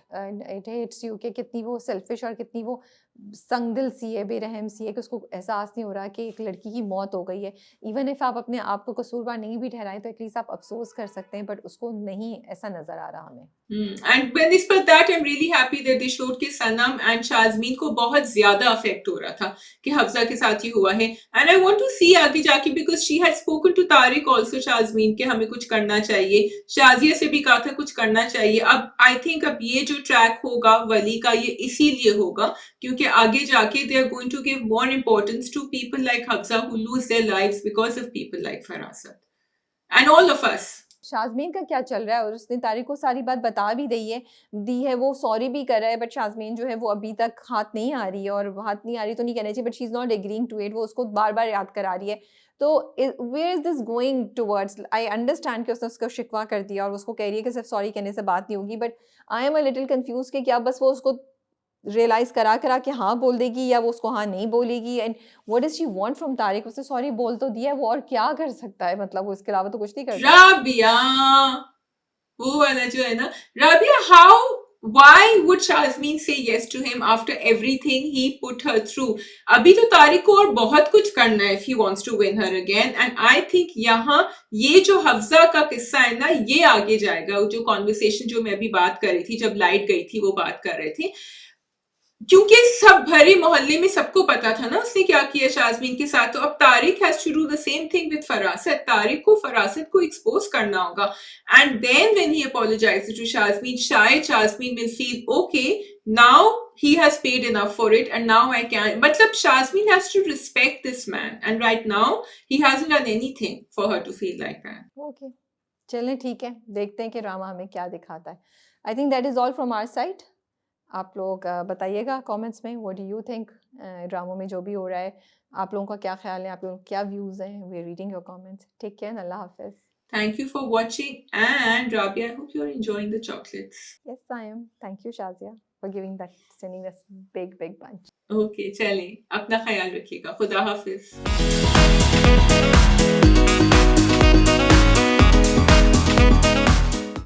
it hits you कि कितनी वो सेल्फिश और कितनी वो संगदिल सी है, बेरहम सी है, कि उसको एहसास नहीं हो रहा कि एक लड़की की मौत हो गई है. इवन इफ आप अपने आप को कसूरवार नहीं भी ठहराएं तो एटलीस्ट आप अफसोस कर सकते हैं, बट उसको नहीं ऐसा नजर आ रहा हमें. And when this but that I'm really happy that they showed कि सनम and शाज़मीन को बहुत ज्यादा अफेक्ट हो रहा था कि हफ्जा के साथ ये हुआ है. And I want to see आगे जाके because she had spoken to Tariq also शाज़मीन के हमें कुछ करना चाहिए, शाजिया से भी कहा था कुछ करना चाहिए. अब I think अब ये जो ट्रैक होगा वली का ये इसीलिए होगा क्योंकि आगे जाके they are going to give more importance to people like Hafsa who lose their lives because of people like Farasat and all of us. शाज़मीन का क्या चल रहा है, और उसने तारिक को सारी बात बता भी दी है, वो सॉरी भी कर रहा है, बट शाज़मीन जो है वो अभी तक हाथ नहीं आ रही है, और हाथ नहीं आ रही तो नहीं कहना चाहिए, but she is not agreeing to it, वो उसको बार बार याद करा रही है. तो where is this going towards? I understand कि उसने उसको शिकवा कर दिया और उसको कह रही है कि सिर्फ सॉरी कहने से बात नहीं होगी, but I am a little confuse कि क्या बस वो उसको रियलाइज करा के हाँ बोल देगी या वो उसको हाँ नहीं बोलेगी, and what does she want from Tariq? उसने सॉरी बोल तो दिया है, वो और क्या कर सकता है, मतलब वो इसके अलावा तो कुछ नहीं कर सकता. राबिया वो वाला जो है ना, Rabia how why would शाज़मीन say yes to him after everything he put her through? अभी तो तारिक को और बहुत कुछ करना है if he wants to win her again, and I think यहाँ ये जो हफ्जा का किस्सा है ना ये आगे जाएगा. जो कॉन्वर्सेशन जो मैं अभी बात कर रही थी जब लाइट गई थी वो बात कर रहे थे, क्योंकि सब भरे मोहल्ले में सबको पता था ना उसने क्या किया शाज़मीन के साथ. तो अब Tariq has to do the same thing with Farasat. Tariq को फरासत को एक्सपोज करना होगा, and then when he apologizes to Shazmeen शायद Shazmeen will feel okay now he has paid enough for it and now I can. मतलब शाज़मीन has to respect this man and right now he hasn't done anything for her to feel like that. Okay, चलें ठीक है, देखते हैं कि drama हमें क्या दिखाता है. I think that is all from our side. आप लोग बताइएगा कमेंट्स में व्हाट डू यू थिंक ड्रामों में जो भी हो रहा है, आप लोगों का क्या ख्याल है, आप लोगों के क्या व्यूज़ हैं. We are reading your comments. Take care, अल्लाह हाफिज़. Thank you for watching, and Rabia, I hope you're enjoying the chocolates. Yes, I am. Thank you, Shazia, for sending this big bunch. Okay, चलें, अपना ख्याल रखिएगा. खुदा हाफिज.